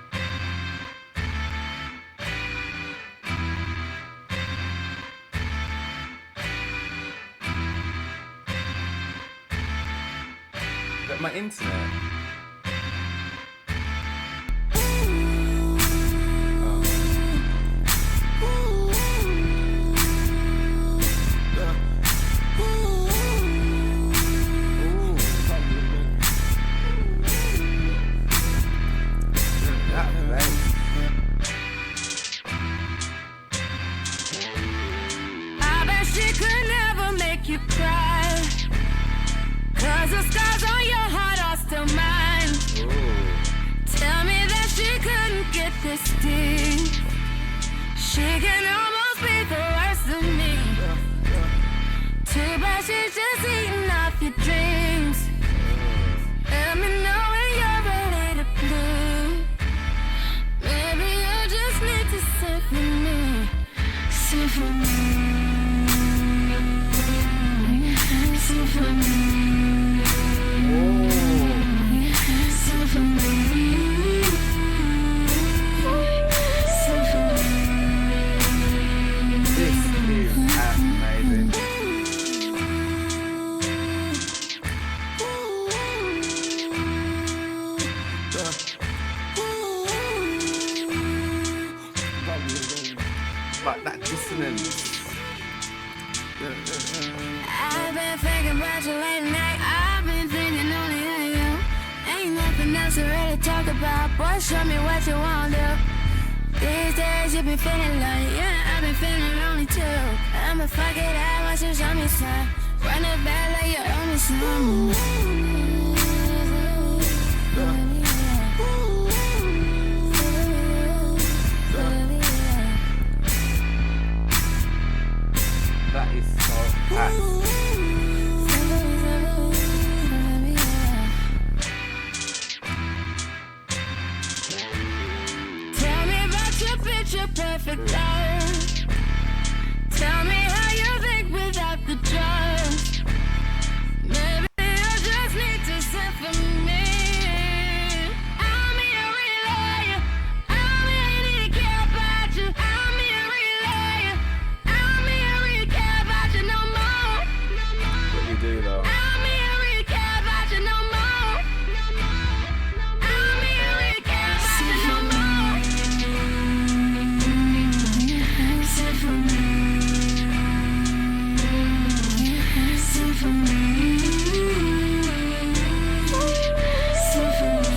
Is that my internet? I bet she could never make you cry. 'Cause the scars on your heart are still mine. Tell me that she couldn't get this deep. She can almost be the worst of me. Too bad she's just eating off your dreams. Let me know when you're ready to bleed. Maybe you just need to sit for me. Sit for me. Sit for me. Sit for me. Sit for me. This is amazing. But that dissonance. I've been thinking about you late night. I've been thinking only of you. Ain't nothing else to really talk about. Boy, show me what you want to do. These days you been feeling like, yeah, I've been feeling lonely too. I'ma fuck it out once you show me some. Run it back like you owe me some. That is so fast. Tell me about your picture perfect life. Tell me how you think without the drugs. Maybe I just need to sit for me. I'm here rely. I'm here to care about you. I'm here rely. I'm here to care about you no more. What you do though? I'm here to care about you no more. I'm here to care about you no more. Sit for me. Sit for me. Sit for me.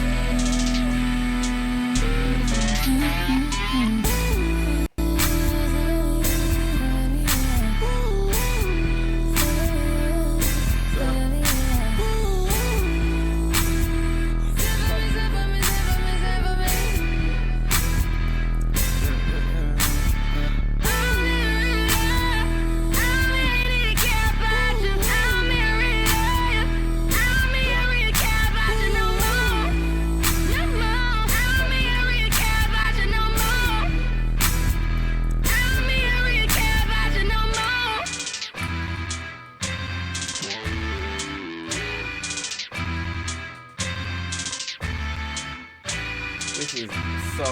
This is so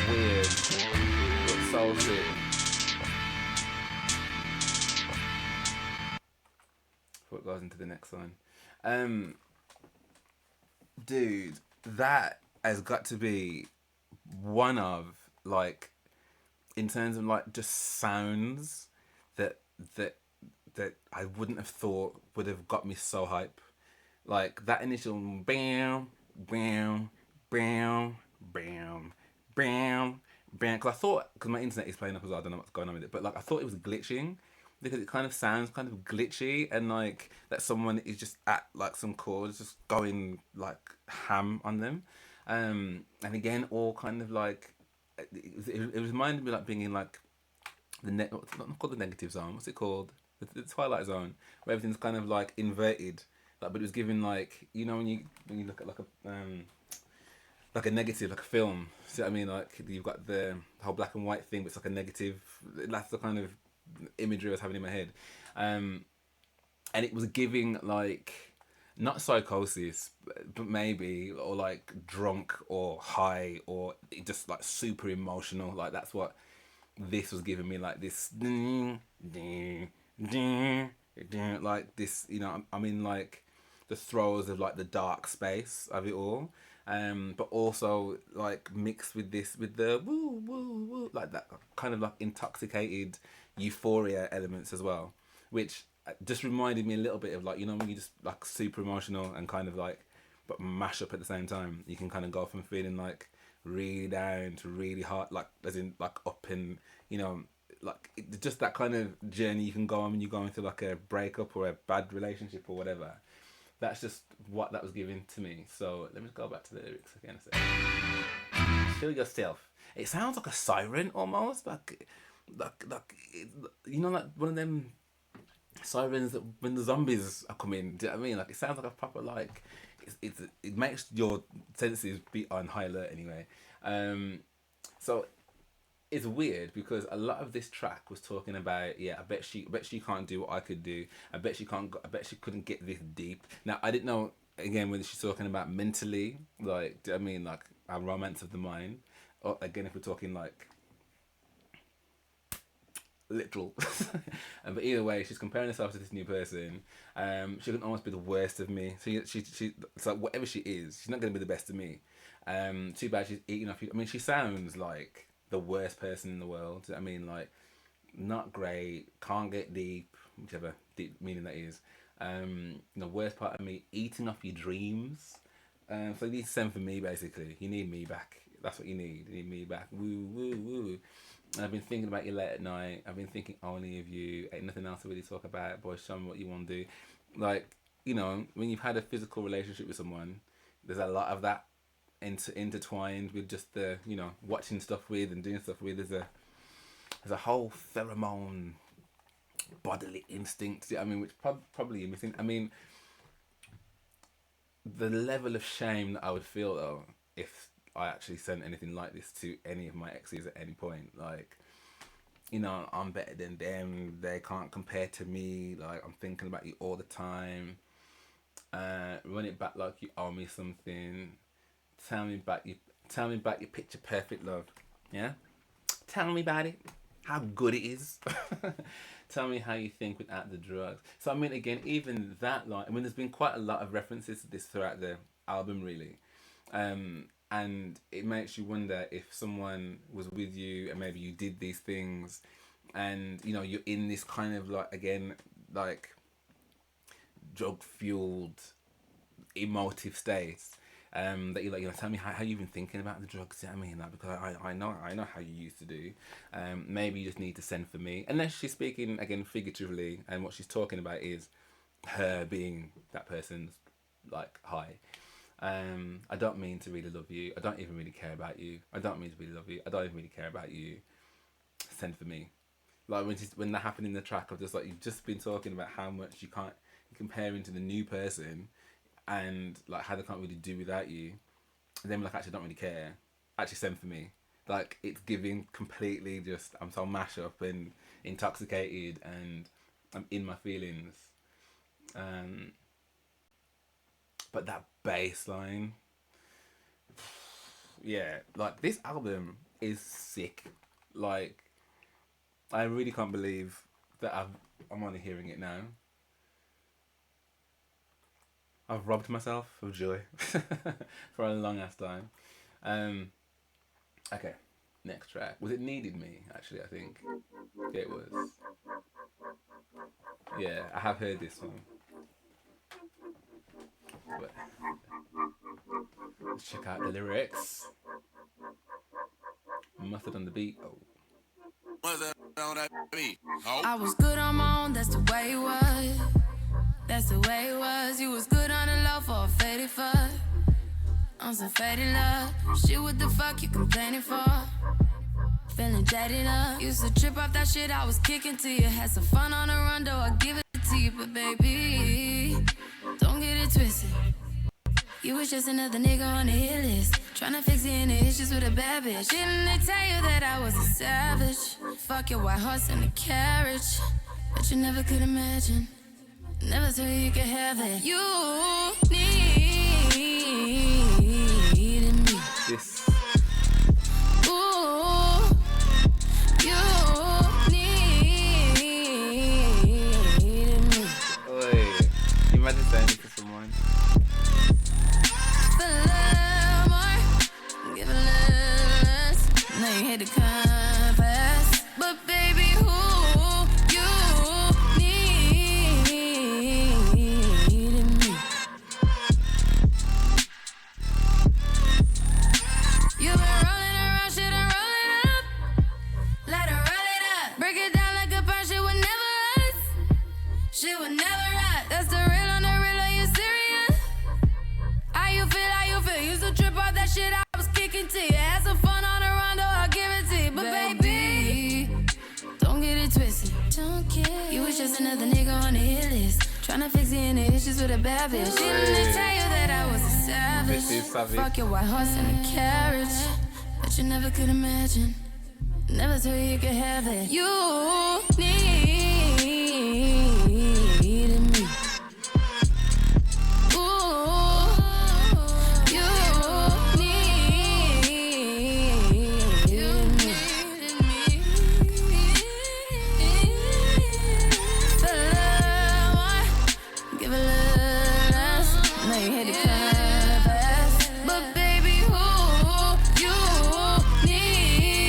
weird, but so sick. Before it goes into the next one, dude, that has got to be one of, like, in terms of like just sounds that I wouldn't have thought would have got me so hype. Like that initial bam, bam, bam, bam, bam, bam. Because I thought, because my internet is playing up as well, I don't know what's going on with it, but like I thought it was glitching. because it kind of sounds kind of glitchy and like that someone is just at like some chords just going like ham on them, and again all kind of like it reminded me like being in like it's not called the negative zone. What's it called? The twilight zone, where everything's kind of like inverted. Like, but it was giving like when you look at like a negative, like a film. See what I mean? Like you've got the whole black and white thing, but it's like a negative. That's the kind of imagery I was having in my head, and it was giving like not psychosis, but maybe or like drunk or high or just like super emotional. Like that's what this was giving me, like this like this, I'm in like the throes of like the dark space of it all, but also like mixed with this with the woo woo woo, like that kind of like intoxicated euphoria elements as well, which just reminded me a little bit of like, when you just like super emotional and kind of like but mash up at the same time. You can kind of go from feeling like really down to really hard, like as in like up, and like just that kind of journey you can go on when you're going through like a breakup or a bad relationship or whatever. That's just what that was giving to me. So let me just go back to the lyrics again a second. Show yourself. It sounds like a siren almost, like like one of them sirens that when the zombies are coming. Do you know what I mean? Like it sounds like a proper like it makes your senses be on high alert anyway. So it's weird because a lot of this track was talking about, yeah, I bet she can't do what I could do. I bet she couldn't get this deep. Now I didn't know again whether she's talking about mentally, like, do you know what I mean, like our romance of the mind, or again if we're talking like literal. But either way, she's comparing herself to this new person. She can almost be the worst of me. She so whatever she is, she's not gonna be the best of me. Too bad she's eating off you. I mean, she sounds like the worst person in the world. I mean, like, not great, can't get deep, whichever deep meaning that is. The worst part of me, eating off your dreams. So you need to send for me, basically. You need me back. That's what you need. You need me back. Woo, woo, woo. And I've been thinking about you late at night. I've been thinking only of you. Ain't nothing else to really talk about. Boy, show me what you want to do. Like, when you've had a physical relationship with someone, there's a lot of that intertwined with just the watching stuff with and doing stuff with. There's a whole pheromone bodily instinct, I mean, which probably you're missing. I mean, the level of shame that I would feel though if I actually sent anything like this to any of my exes at any point, like, I'm better than them, they can't compare to me, like I'm thinking about you all the time, run it back like you owe me something. Tell me about your picture perfect love. Yeah? Tell me about it. How good it is. Tell me how you think without the drugs. So I mean, again, even that line, I mean, there's been quite a lot of references to this throughout the album, really. And it makes you wonder if someone was with you and maybe you did these things and, you're in this kind of like, again, like drug fueled emotive states, that you like, tell me how you've been thinking about the drugs. You know what I mean? Like, because I know how you used to do. Maybe you just need to send for me. Unless she's speaking again figuratively, and what she's talking about is her being that person's like high. I don't mean to really love you. I don't even really care about you. I don't mean to really love you. I don't even really care about you. Send for me. Like when that happened in the track, I've just like, you've just been talking about how much you're comparing to the new person, and like how they can't really do without you. And then like, actually don't really care. Actually send for me. Like it's giving completely just, I'm so mashed up and intoxicated and I'm in my feelings. But that bass line, yeah, like this album is sick. Like I really can't believe that I'm only hearing it now. I've robbed myself of joy for a long ass time. Okay, next track. Was it Needed Me? Actually, I think it was. Yeah, I have heard this one. But let's check out the lyrics. Mustard on the beat. Oh. on that beat. Oh. I was good on my own, that's the way it was. That's the way it was. You was good on the low for a faded fuck. On some faded love. Shit, what the fuck you complaining for? Feeling jaded up. Used to trip off that shit I was kicking to you. Had some fun on the run, though I give it to you. But baby, don't get it twisted. You was just another nigga on the hit list. Tryna fix any issues with a bad bitch. Didn't they tell you that I was a savage? Fuck your white horse and a carriage. But you never could imagine. Never thought you could have it. You needed me. This. Ooh, you needed me. Oi. You imagine saying it to someone? For a little more, give a little less. Now you hit the compass. But baby, who you needed me. You've been rolling around, shit and roll it up. Let her roll it up. Break it down like a punch, shit would never us. Shit would never rot. That's the real on the real, are you serious? How you feel, how you feel? Used to trip off that shit I was kicking to you. Had some fun on the run, though I'll give it to you. But baby, don't get it twisted. Don't get you was just another nigga on the hit list. Tryna fix any issues with a bad bitch. Didn't they tell you that I was a savage? This is savage. Fuck your white horse and a carriage. But you never could imagine. Never thought you could have it. You needed me. Ooh, you needed me. For a little more, give a little less. Now you hit the compass. But baby, who you needed me.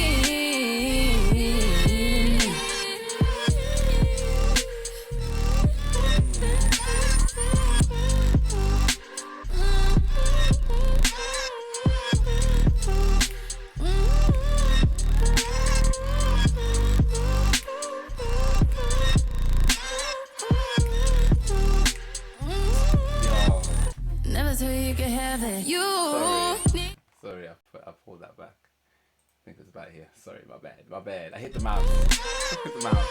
Yo. Never thought you could have it. You need. Sorry, I pulled that back. I think it was about here. Sorry, my bad. I hit the mouse. I hit the mouse.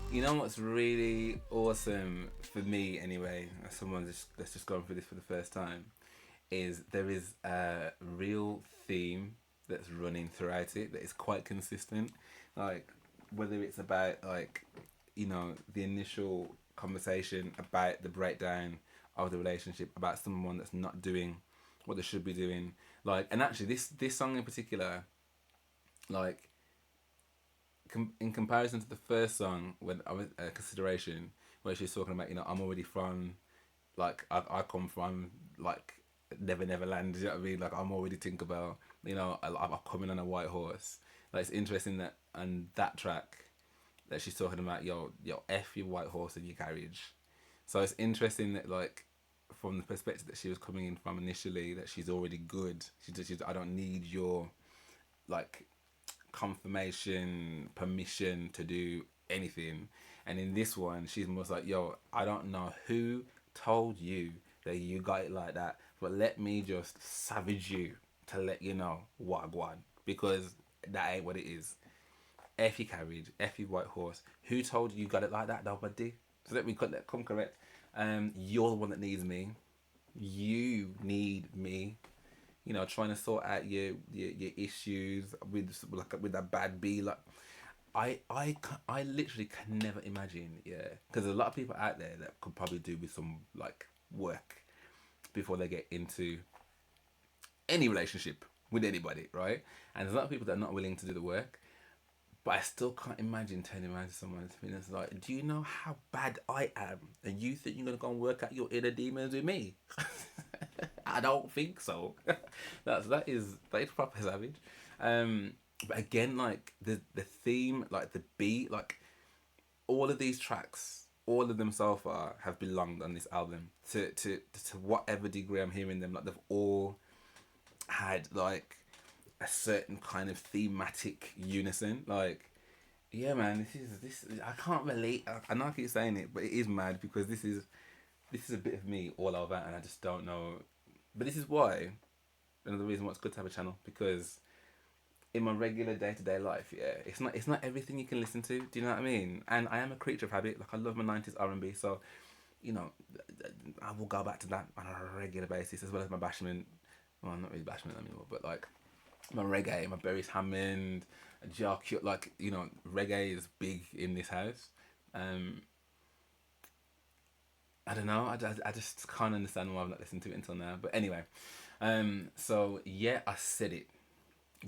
You know what's really awesome for me, anyway, as someone that's just gone through this for the first time, is there is a real theme that's running throughout it that is quite consistent. Like, whether it's about, like, you know, the initial conversation about the breakdown of the relationship, about someone that's not doing what they should be doing. Like, and actually this song in particular, like, in comparison to the first song, when I was Consideration, where she's talking about, you know, I'm already from, like, I come from, like, Never Land, you know what I mean? Like, I'm already Tinkerbell, you know, I'm coming on a white horse. Like, it's interesting that on that track that she's talking about, yo, F your white horse and your carriage. So it's interesting that, like, from the perspective that she was coming in from initially, that she's already good. She's I don't need your, like, confirmation, permission to do anything. And in this one, she's almost like, yo, I don't know who told you that you got it like that, but let me just savage you to let you know what I want, because that ain't what it is. F your carriage, F your white horse. Who told you got it like that? Nobody. So let me come correct. You're the one that needs me. You need me. You know, trying to sort out your issues with that bad B. Like, I literally can never imagine, because there's a lot of people out there that could probably do with some, like, work before they get into any relationship with anybody, right? And there's a lot of people that are not willing to do the work. But I still can't imagine turning around to someone and being like, do you know how bad I am? And you think you're going to go and work out your inner demons with me? I don't think so. That is proper savage. But again, like the theme, like the beat, like all of these tracks, all of them so far have belonged on this album to whatever degree I'm hearing them. Like they've all had like a certain kind of thematic unison. Like, yeah, man, this. I can't relate. I know I keep saying it, but it is mad because this is a bit of me all over, and I just don't know. But this is why another reason why it's good to have a channel, because in my regular day-to-day life, yeah, it's not everything you can listen to. Do you know what I mean? And I am a creature of habit. Like I love my 90s R&B, so you know I will go back to that on a regular basis, as well as my bashment. Well, not really bashment anymore, but like my reggae, my Berry's Hammond, Jar-Q, like, you know, reggae is big in this house. I don't know, I just can't understand why I've not listened to it until now. But anyway, so yeah, I said it.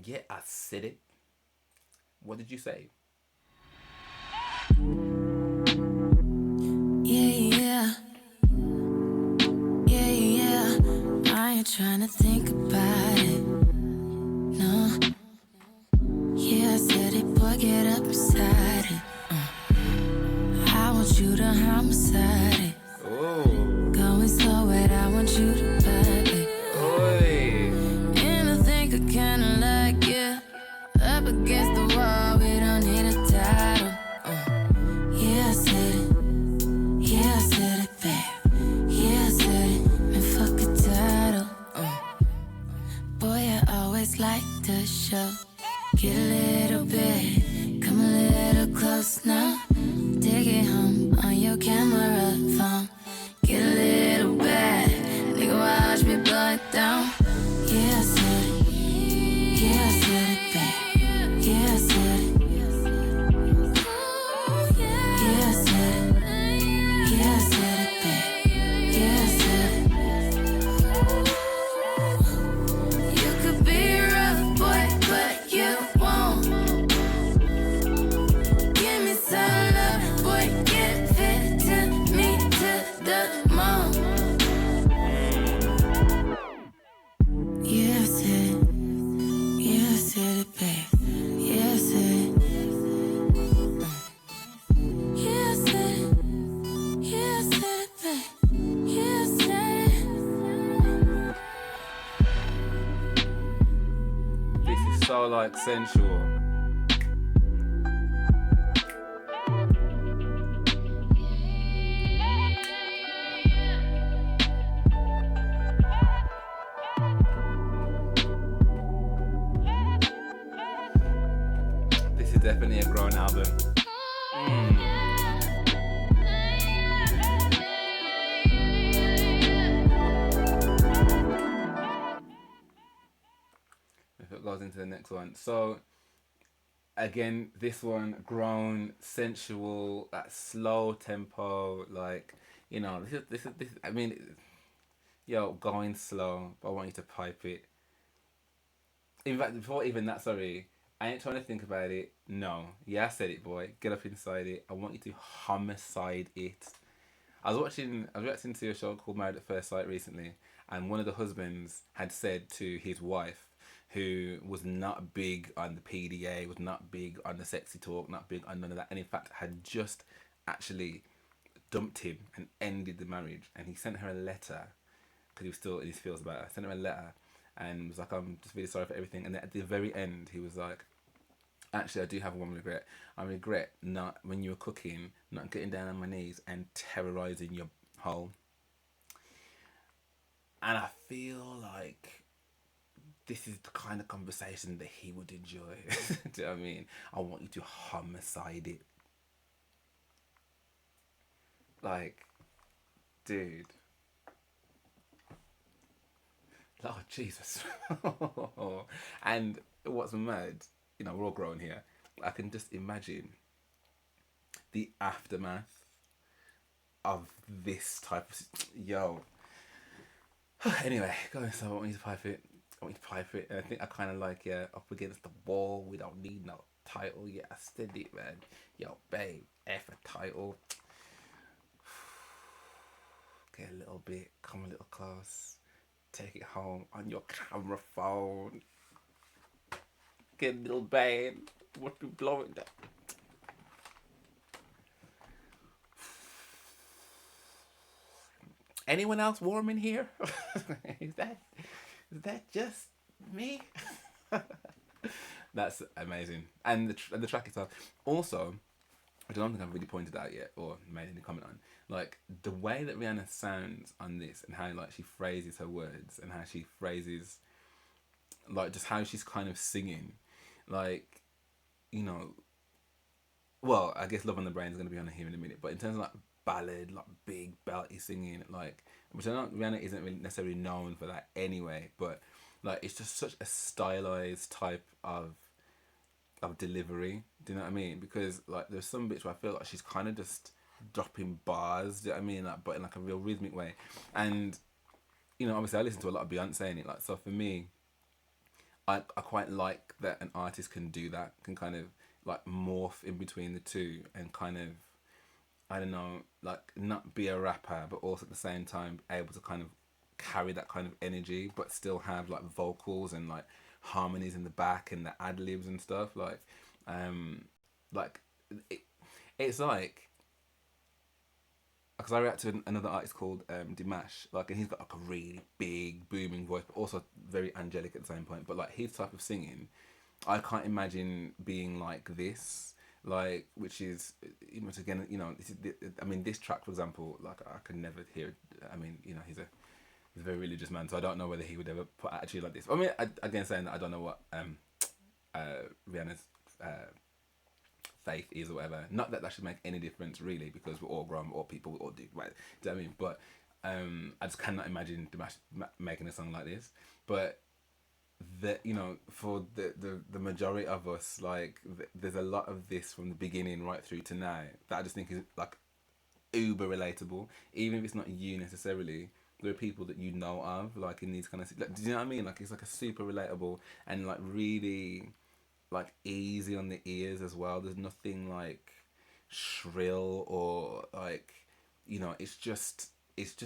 Yeah, I said it. What did you say? Yeah, I ain't trying to think about it. No. Yeah, I said it, boy, get up beside it. I want you to homicide it. Oh. Going slow, and I want you to vibe it. Oi. And I think I kinda like you. Up against the wall, we don't need a title. Yeah, I said it. Yeah, I said it, babe. Yeah, I said it. Man, fuck a title. Boy, I always like to show. Get a little bit, come a little close now. Take it home on your camera phone. Get a little bad, nigga, watch me blow it down. Yeah, I said it. Yeah, I said it, babe. Yeah, I said it. Yeah, I said it. Yeah, I said it, babe. Yeah, I said it. You could be a rough boy, but you won't. Give me some love, boy, give it to me to the moon. Yeah, I said it. Yeah, I said it, babe. Yeah, I said it. Yeah, I said it. Yeah, I said it, babe. Yeah, I said it. This is so like sensual. This is definitely a grown album. If it goes into the next one. So again, this one, grown, sensual, that slow tempo, like, you know, this is I mean, yo, going slow, but I want you to pipe it. In fact, before even that, sorry, I ain't trying to think about it. No, yeah, I said it, boy. Get up inside it. I want you to homicide it. I was reacting to a show called Married at First Sight recently, and one of the husbands had said to his wife, who was not big on the PDA, was not big on the sexy talk, not big on none of that, and in fact had just actually dumped him and ended the marriage, and he sent her a letter because he was still in his feels about her. Sent her a letter and was like, I'm just really sorry for everything. And then at the very end, he was like, actually, I do have one regret. I regret not, when you were cooking, not getting down on my knees and terrorizing your hole. And I feel like this is the kind of conversation that he would enjoy. Do you know what I mean? I want you to homicide it. Like, dude. Oh, Jesus. And what's mad, you know, we're all growing here. I can just imagine the aftermath of this type of... Yo. Anyway, going, so I want you to pipe it. And I think I kind of like, yeah, up against the wall. We don't need no title. Yeah, I said it, man. Yo, babe, F a title. Get a little bit, come a little close. take it home on your camera phone. Get a little band. What you blowing that? Anyone else warm in here? is that just me? That's amazing. And the track itself. Also, I don't think I've really pointed out yet or made any comment on, like, the way that Rihanna sounds on this and how, like, she phrases her words and how she phrases, like, just how she's kind of singing. Like, you know, well, I guess Love on the Brain is going to be on here in a minute, but in terms of, like, ballad, like, big belty singing, like, which I know Rihanna isn't really necessarily known for that anyway, but, like, it's just such a stylized type of delivery. Do you know what I mean? Because, like, there's some bits where I feel like she's kind of just dropping bars. Do you know what I mean? Like, but in, like, a real rhythmic way. And, you know, obviously I listen to a lot of Beyonce in it. Like, so for me, I quite like that an artist can do that, can kind of, like, morph in between the two and kind of, I don't know, like, not be a rapper, but also at the same time able to kind of carry that kind of energy, but still have, like, vocals and, like, harmonies in the back and the ad libs and stuff. Like it's like, because I react to another artist called Dimash, like, and he's got, like, a really big booming voice, but also very angelic at the same point. But, like, his type of singing, I can't imagine being like this, like, which is, once again, you know, I mean, this track, for example, like, I could never hear. I mean, you know, he's a very religious man, so I don't know whether he would ever put attitude like this. I mean, again, saying that I don't know what Rihanna's faith is or whatever. Not that should make any difference, really, because we're all grown, we're all people, we all do, right? Do you know what I mean? But I just cannot imagine Dimash making a song like this. But you know, for the majority of us, like, there's a lot of this from the beginning right through to now that I just think is, like, uber relatable, even if it's not you necessarily. There are people that you know of, like, in these kind of, like, do you know what I mean? Like, it's, like, a super relatable and, like, really, like, easy on the ears as well. There's nothing, like, shrill or, like, you know, it's just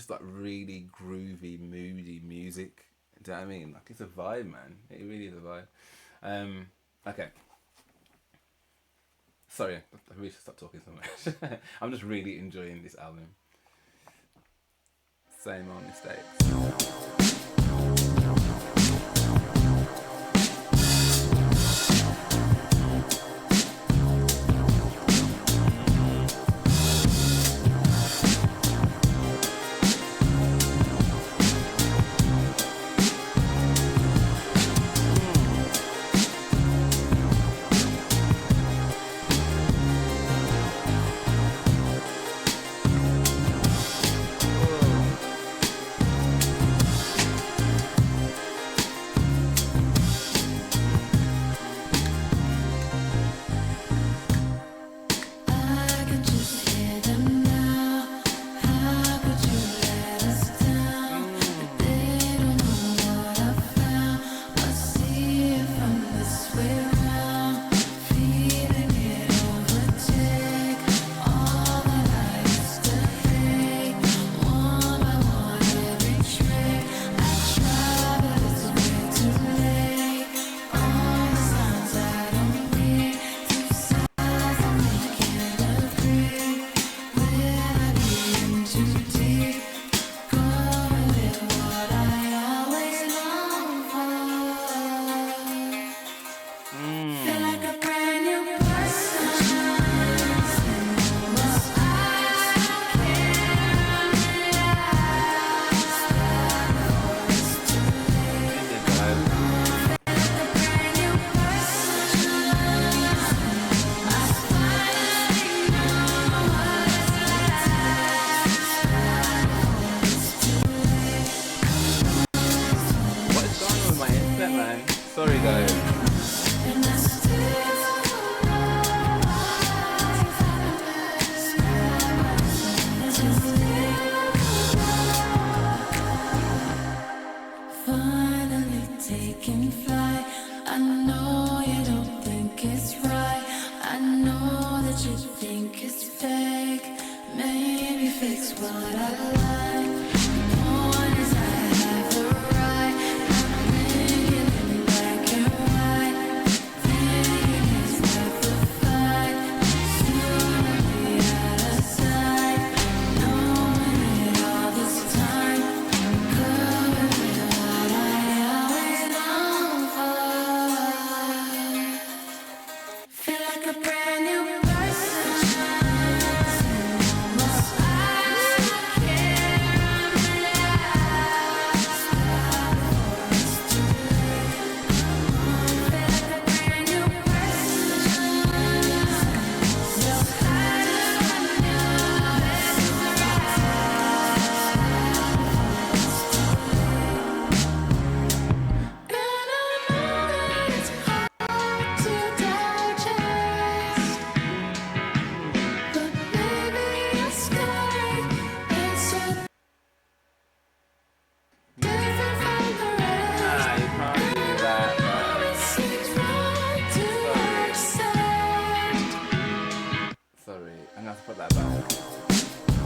like really groovy, moody music. Do you know what I mean? Like, it's a vibe, man. It really is a vibe. Okay. Sorry, I really should stop talking so much. I'm just really enjoying this album. Same old mistakes. Sorry, guys. Finally taking flight. I know you don't think it's right. I know that you think it's fake. Maybe fix what I like. The point is I have the right.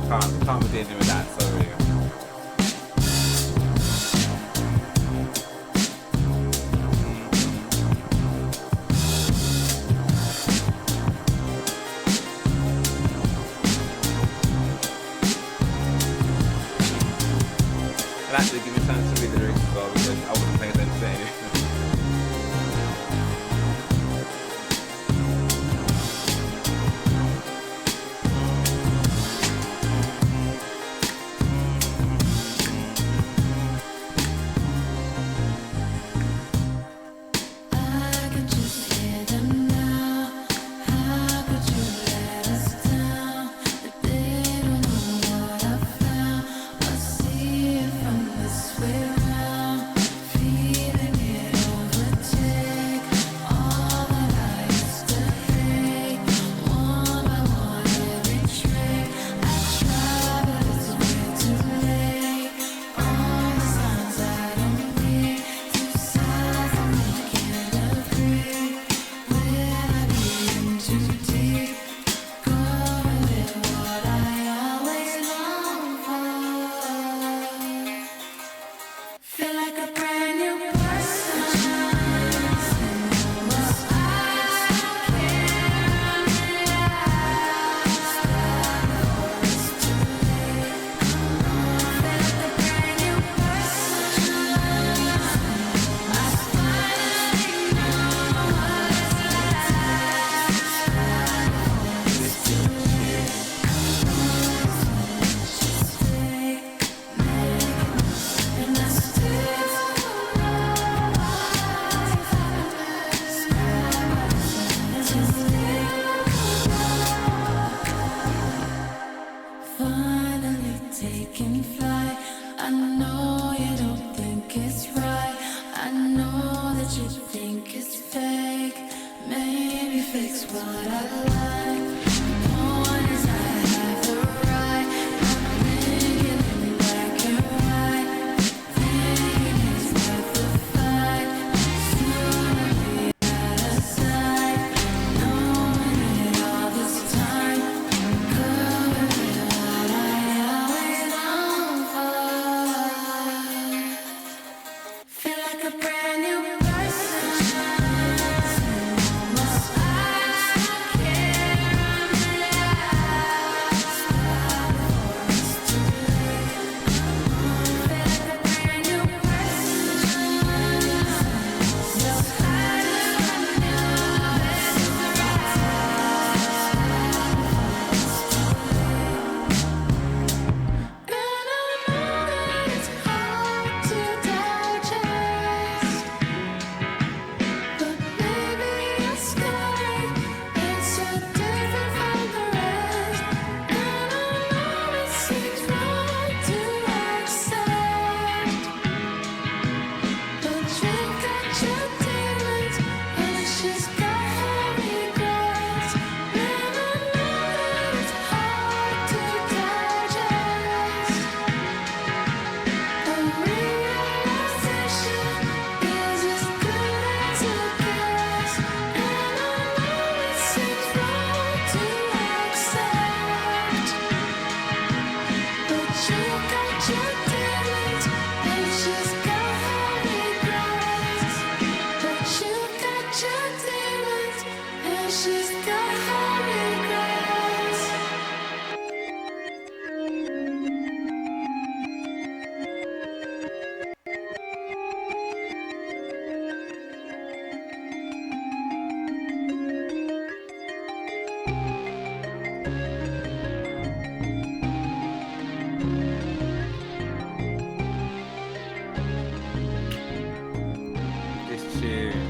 Can't be dealing with that, sorry. And actually give me a chance to read the lyrics as well because I wasn't paying attention to anything. I can just hear them now. How could you let us down? But they don't know what I found. I see it from this way round. Feeling it overtake all that I used to hate. One by one, every trait I try, but it's way too late. All the signs I don't need. Two sides that we can't agree. Will I be in too deep? Going with what I always long for. Feel like a brand new person. Was I can't last. Before it's too late. Feel like a brand new person. I finally know what it's like. Before it's too late. And I still finally taking flight. I know you don't think it's right. I know that you think it's fake. Maybe fix what I like. The point is I have the right. I'm thinking in black and white. Thinking it's worth the fight. Sooner we out of sight. Knowing it all this time. Covered with what I always long for. Feel like a brand new person. Was I can't last. Before it's too late. Feel like a brand new person. So how do I know it's right? And I know that it's hard to digest. But maybe your story is so different from the rest. And I know it seems wrong to accept. But you got your demons, and she's got her regrets. And I know that it's hard to digest. The realization is as good as it gets. And I know it seems wrong to accept. But you got your demons, and she's got her regrets. But you got your demons, and she's got her regrets. This tune.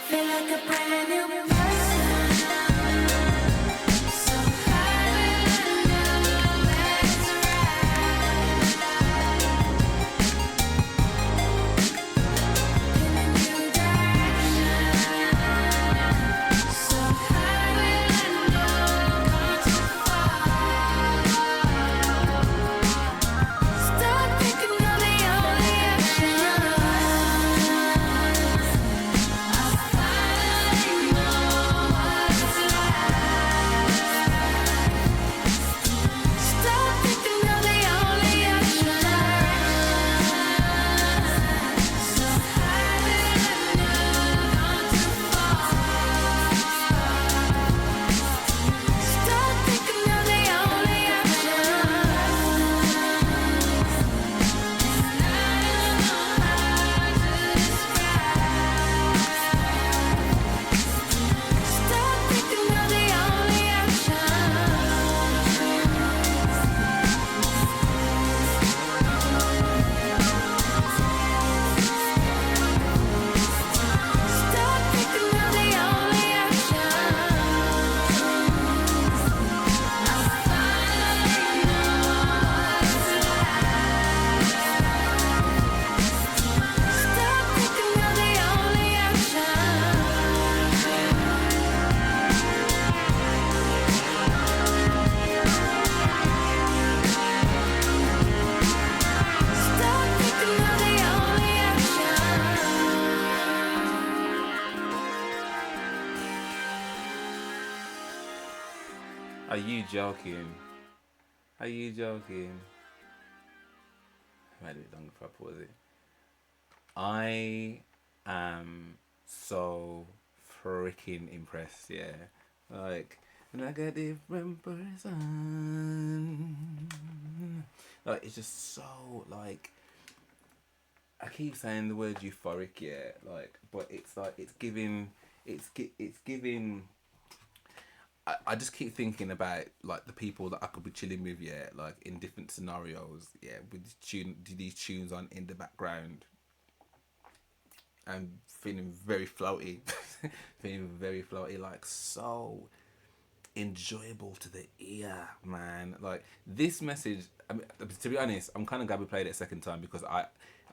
Feel like a brand new person. So how do I know it's right? In a new direction. So how do I know not to fall? Start thinking joking? Are you joking? I made it a bit longer before I pause it. I am so freaking impressed, yeah. Like, like a different person. Like, it's just so, like, I keep saying the word euphoric, yeah, like, but it's like, it's giving, I just keep thinking about, like, the people that I could be chilling with, yeah, like, in different scenarios, yeah, with these tunes on in the background, and feeling very floaty, feeling very floaty, like, so enjoyable to the ear, man. Like, this message, I mean, to be honest, I'm kind of glad we played it a second time, because I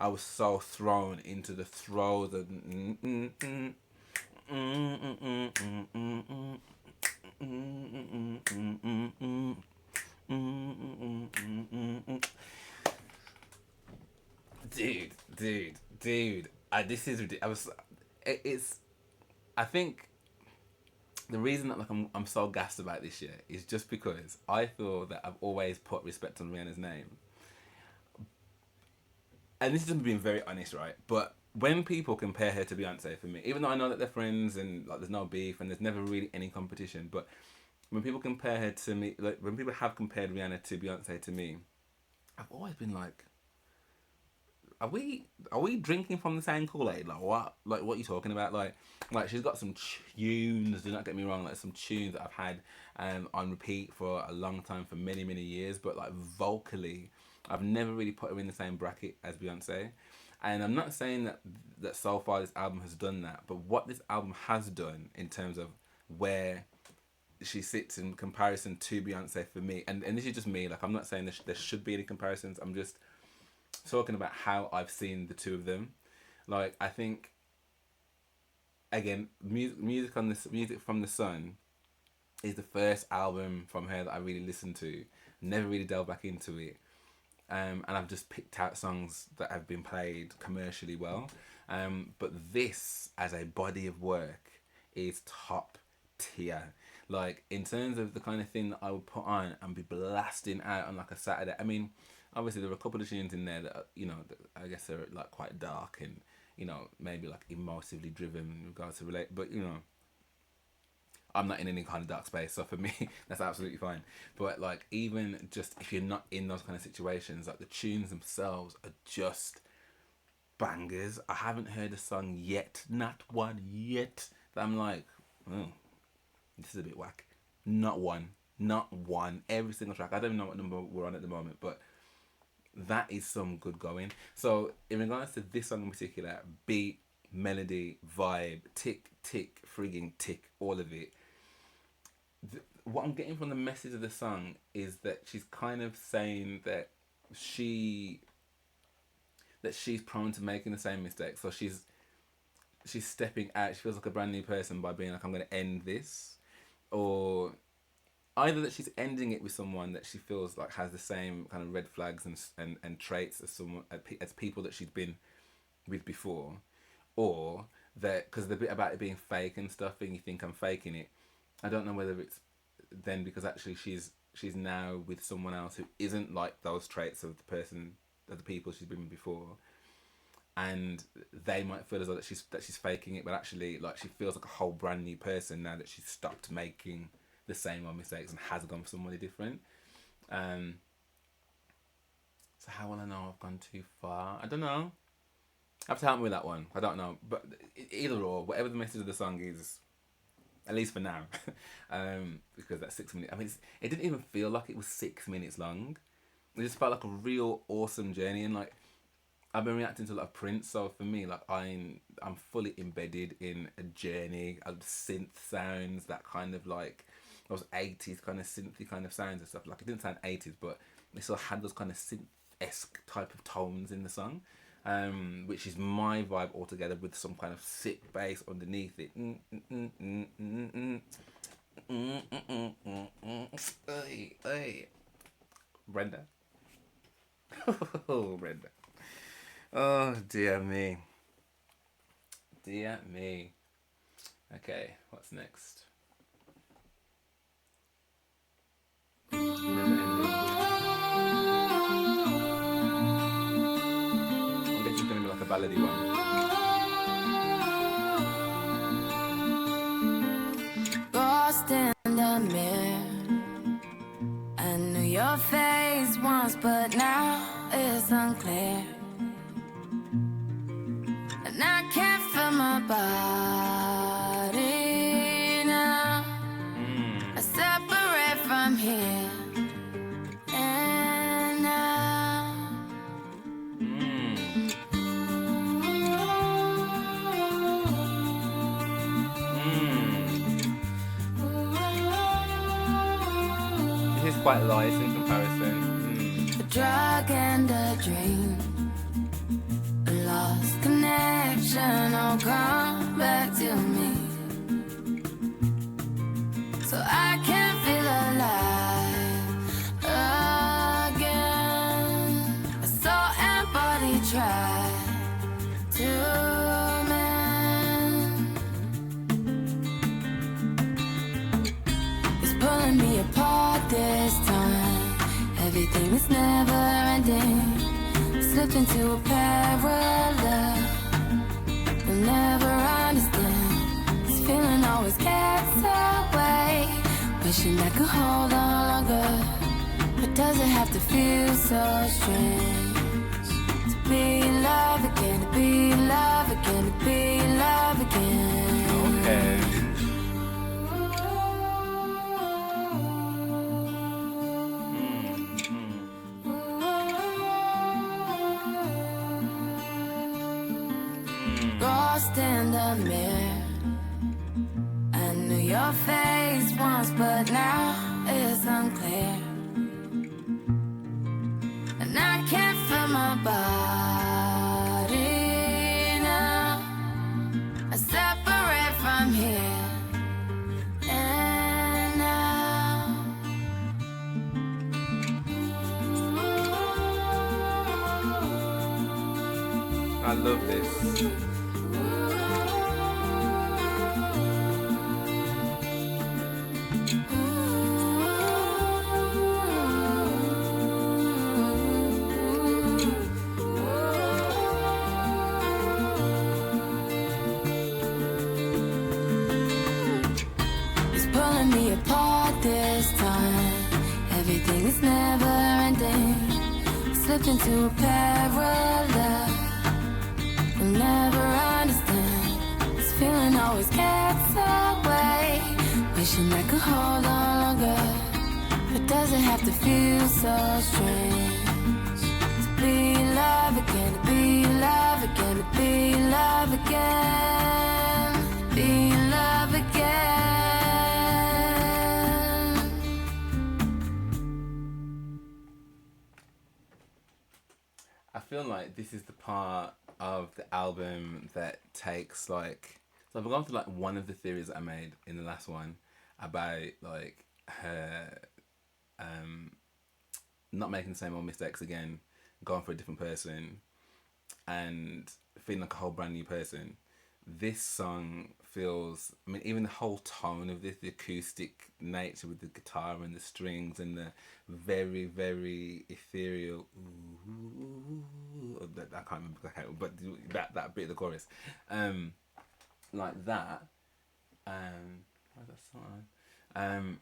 was so thrown into the throes of dude. This is ridiculous. It's. I think the reason that, like, I'm so gassed about this year is just because I feel that I've always put respect on Rihanna's name, and this is being very honest, right? But when people compare her to Beyonce, for me, even though I know that they're friends and, like, there's no beef and there's never really any competition, but when people compare her to me, like, when people have compared Rihanna to Beyonce to me, I've always been like, are we drinking from the same Kool-Aid? Like, what? Like, what are you talking about? Like, she's got some tunes. Do not get me wrong. Like, some tunes that I've had on repeat for a long time, for many years. But, like, vocally, I've never really put her in the same bracket as Beyonce. And I'm not saying that so far this album has done that, but what this album has done in terms of where she sits in comparison to Beyonce, for me, and this is just me. Like, I'm not saying there should be any comparisons. I'm just talking about how I've seen the two of them. Like, I think, again, music from the Sun is the first album from her that I really listened to. Never really delved back into it, and I've just picked out songs that have been played commercially well. But this, as a body of work, is top tier. Like, in terms of the kind of thing that I would put on and be blasting out on, like, a Saturday. I mean, obviously there are a couple of tunes in there that are, that I guess are, like, quite dark and, maybe, like, emotively driven in regards to relate. But, I'm not in any kind of dark space, so for me that's absolutely fine. But, like, even just if you're not in those kind of situations, like, the tunes themselves are just bangers. I haven't heard a song yet, not one yet, that I'm like, oh, this is a bit whack. Not one. Every single track. I don't even know what number we're on at the moment, but that is some good going. So, in regards to this song in particular, beat, melody, vibe, tick, frigging tick, all of it. What I'm getting from the message of the song is that she's kind of saying that she's prone to making the same mistake. So she's stepping out. She feels like a brand new person by being like, I'm going to end this, or either that she's ending it with someone that she feels like has the same kind of red flags and traits as people that she's been with before, or that, because the bit about it being fake and stuff, and you think I'm faking it. I don't know whether it's then because actually she's now with someone else who isn't like those traits of the people she's been with before, and they might feel as though that she's faking it, but actually, like, she feels like a whole brand new person now that she's stopped making the same old mistakes and has gone for somebody different. So how will I know I've gone too far? I don't know. Have to help me with that one. I don't know, but either or, whatever the message of the song is, at least for now, because that's 6 minutes. I mean, it didn't even feel like it was 6 minutes long. It just felt like a real awesome journey, and, like, I've been reacting to a lot of Prince, so for me, like, I'm fully embedded in a journey of synth sounds, that kind of, like, those 80s kind of synthy kind of sounds and stuff. Like, it didn't sound 80s, but it still had those kind of synth-esque type of tones in the song, which is my vibe altogether, with some kind of sick bass underneath it. Hey. Brenda. Oh, Brenda. Oh, dear me. Okay, what's next? ballady one. Lost in the mirror. I knew your face once, but now it's unclear. And I can't feel my body now. I separate from here and now. This is quite light in comparison. A drug and a dream. A lost connection, oh come back to me. So I can feel alive again. A soul and body try to mend. It's pulling me apart this time. Everything is never ending. Slipped into a parallel. We'll never understand. This feeling always gets away. Wishing I could hold on longer. But does it have to feel so strange? To be in love again, to be in love again, to be in love again. Okay. Lost in the mirror. I knew your face once, but now it's unclear. And I can't feel my body now. I separate from here and now. I love this. It's pulling me apart this time. Everything is never ending. Slipped into a parallel. We'll never understand. This feeling always gets away. Wishing I could hold on longer. But does it have to feel so strange? To be in love again, to be in love again, to be in love again. Be in love again. I feel like this is the part of the album that takes like, so I've gone through like one of the theories that I made in the last one about like her not making the same old mistakes again, going for a different person and feeling like a whole brand new person. This song feels, I mean, even the whole tone of this, the acoustic nature with the guitar and the strings and the very, very ethereal, I can't remember, but that bit of the chorus, like that, where's that song?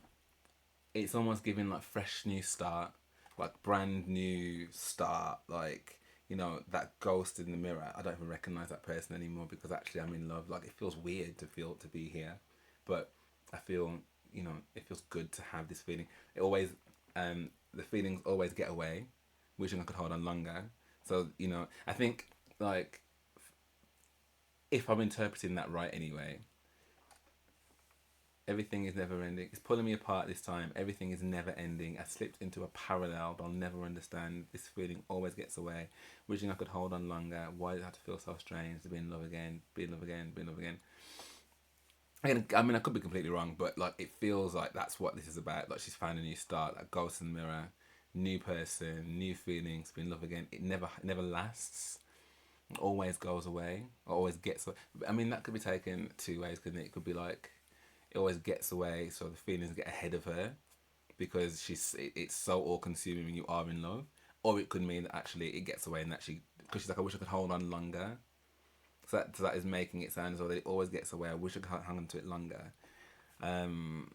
It's almost giving like fresh new start, like brand new start, like, you know, that ghost in the mirror. I don't even recognize that person anymore because actually I'm in love. Like, it feels weird to be here, but I feel, you know, it feels good to have this feeling. It always, the feelings always get away, wishing I could hold on longer. So, you know, I think like if I'm interpreting that right anyway, everything is never ending. It's pulling me apart this time. Everything is never ending. I slipped into a parallel I'll never understand. This feeling always gets away. Wishing I could hold on longer. Why does it have to feel so strange to be in love again? Be in love again. Be in love again. I mean, I could be completely wrong, but like it feels like that's what this is about. Like she's found a new start. Like ghost in the mirror, new person, new feelings. Be in love again. It never lasts. It always goes away. Or always gets away. I mean, that could be taken two ways, couldn't it? It could be like it always gets away, so the feelings get ahead of her because it's so all consuming when you are in love, or it could mean that actually it gets away and actually, because she's like, I wish I could hold on longer. So that is making it sound as though that it always gets away. I wish I could hang on to it longer. And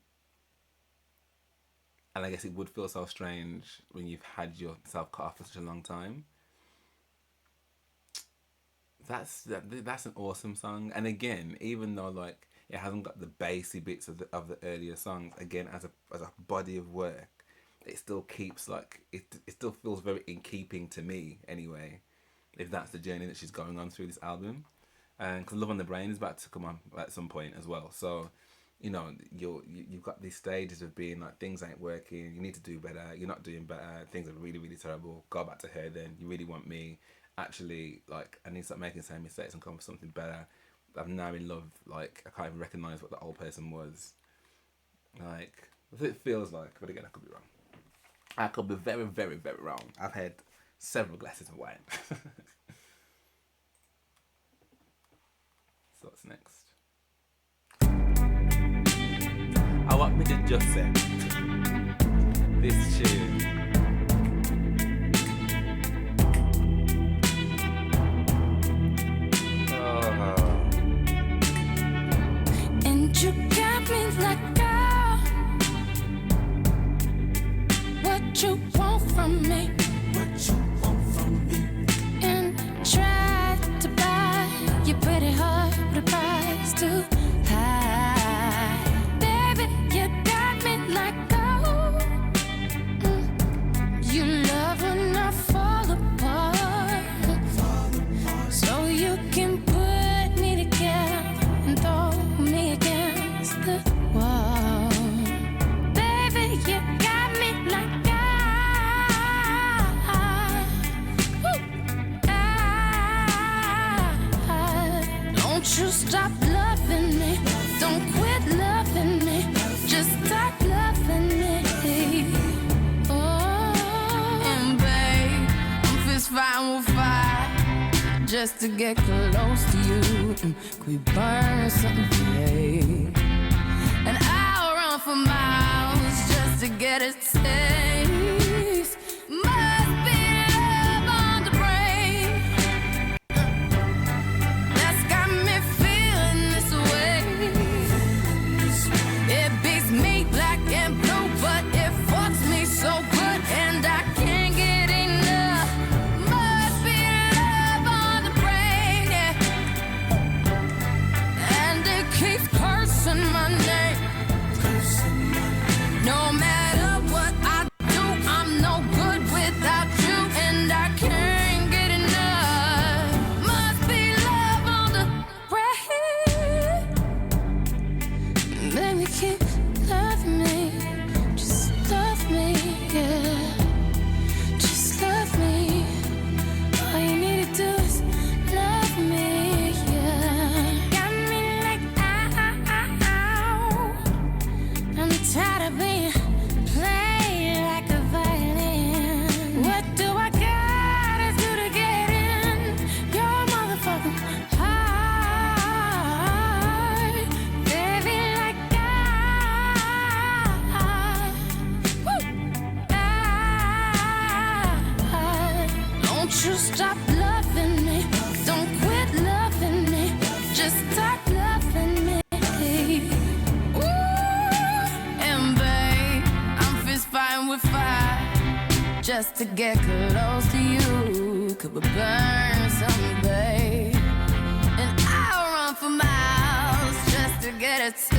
I guess it would feel so strange when you've had yourself cut off for such a long time. That's an awesome song. And again, even though like it hasn't got the bassy bits of the earlier songs, again as a body of work, it still keeps like it still feels very in keeping to me anyway. If that's the journey that she's going on through this album, and because Love on the Brain is about to come on at some point as well, so you know you've got these stages of being like things ain't working, you need to do better, you're not doing better, things are really really terrible, go back to her then, you really want me, actually like I need to stop making the same mistakes and come for something better. I'm now in love, like I can't even recognise what the old person was. Like that's what it feels like, but again I could be wrong. I could be very very very wrong. I've had several glasses of wine. So what's next? I want me to just say this tune. And you got me like, girl, what you want from me? What you want from me? And try to buy your pretty heart with a price too high. Baby, you got me like, oh, you love when I fall apart. So you can put me together and throw me against the wall. Baby, you got me like don't you stop loving me, don't quit loving me, just stop loving me. Oh, and babe, I'm fist fighting with fire just to get close to you. Could we burn something today? And I'll run for miles just to get a taste. Must be love on the brain that's got me feeling this way. It beats me black and blue, but it fucks me so good, and I can't get enough. Must be love on the brain, yeah. And it keeps cursing my name. No matter what I do, I'm no good without you, and I can't get enough. Must be love on the brain. Baby, keep loving me, just love me, yeah. Just love me. All you need to do is love me, yeah. Got me like, ow. I'm tired of being played like a violin. What do I gotta do to get in your motherfucking heart? Baby, like don't you stop loving me, don't quit loving me, just stop loving me. Ooh, and babe, I'm fist fighting with fire just to get close to you. Could we burn something, babe? And I'll run for miles just to get a taste.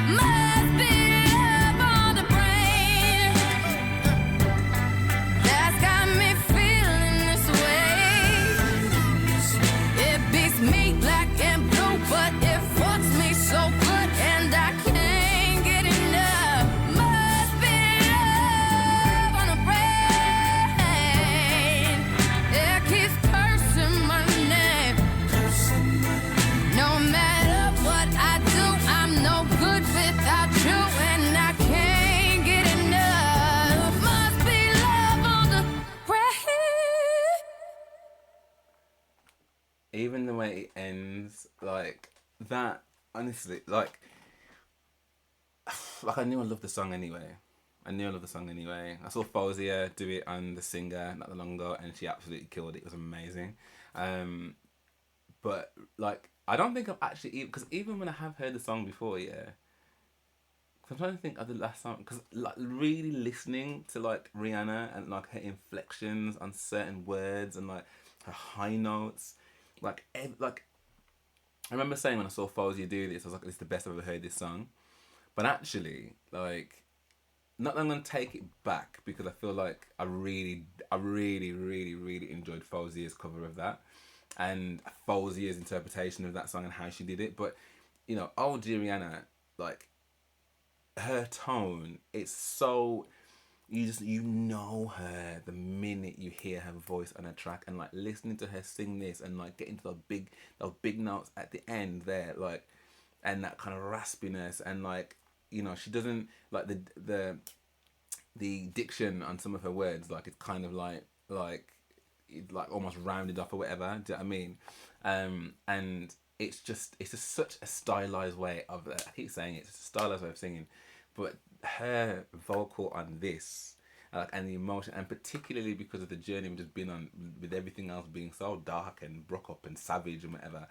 Must be love on the brain that's got me feeling this way. It beats me black and blue, but it fucks me so good, and I can't get enough. Must be love on the brain. It keeps cursing my name. No matter what I do, I'm no good without you, and I can't get enough. Must be love on the brain. Even the way it ends, like that, honestly, like I knew I loved the song anyway. I knew I loved the song anyway. I saw Fozia do it on The Singer not that long ago, and she absolutely killed it. It was amazing. But like, I don't think I've actually, because even when I have heard the song before, yeah. Cause I'm trying to think of the last song, because like really listening to like Rihanna and like her inflections on certain words and like her high notes, like I remember saying when I saw Fozia do this, I was like, this is the best I've ever heard this song. But actually, like, not that I'm gonna take it back, because I feel like I really enjoyed Fozia's cover of that and Fozia's interpretation of that song and how she did it. But you know, old Rihanna, like, her tone, it's so, you know her the minute you hear her voice on a track, and like listening to her sing this and like getting to those big notes at the end there, like, and that kind of raspiness, and like, you know, she doesn't like the diction on some of her words, like it's kind of like almost rounded off or whatever. Do you know what I mean? And it's just such a stylized way of, I keep saying it's a stylized way of singing, but her vocal on this, and the emotion, and particularly because of the journey we've just been on with everything else being so dark and broke up and savage and whatever,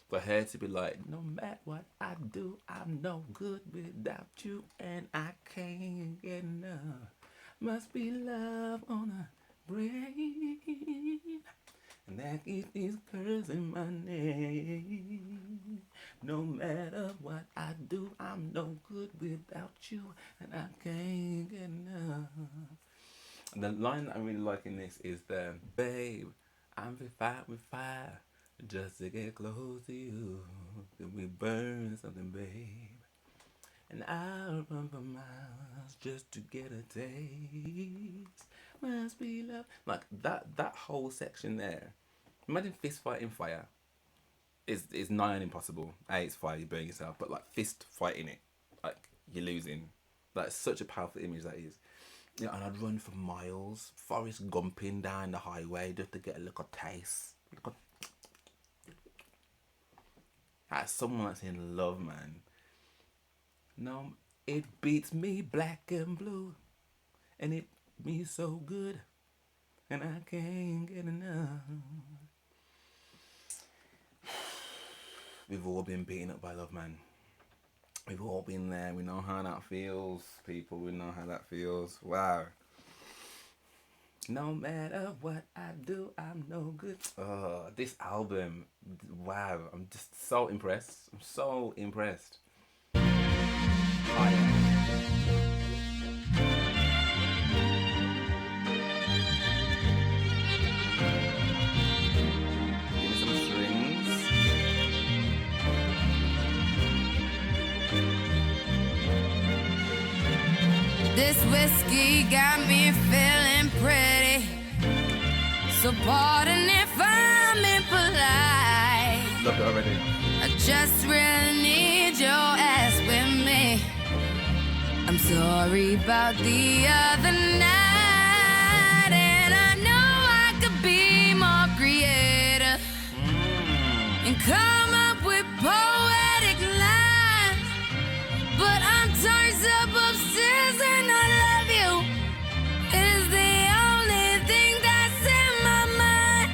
for her to be like, no matter what I do, I'm no good without you, and I can't get enough. Must be love on a brain, and that is cursing my name. No matter what I do, I'm no good without you, and I can't get enough. And the line that I really like in this is the, babe, I'm with fire, just to get close to you. Can we burn something, babe? And I'll run for miles just to get a taste. Must be love. Like that whole section there. Imagine fist fighting fire. Is nigh on impossible. It's fire, you burn yourself, but like fist fighting it, like you're losing. Like such a powerful image that is. Yeah, and I'd run for miles, Forrest Gumping down the highway just to get a little taste. That's someone that's in love, man. No, it beats me black and blue, and it me so good, and I can't get enough. We've all been beaten up by love, man. We've all been there. We know how that feels, people. We know how that feels. Wow. No matter what I do, I'm no good. Oh, this album, wow. I'm just so impressed. I'm so impressed. Fire. Give me some strings. This whiskey got me feeling pretty, so pardon if I'm impolite. Love it already. I just really need your ass with me. I'm sorry about the other night, and I know I could be more creative and come up with poetic lines, but I'm turned up upstairs and I love you. It is the only thing that's in my mind.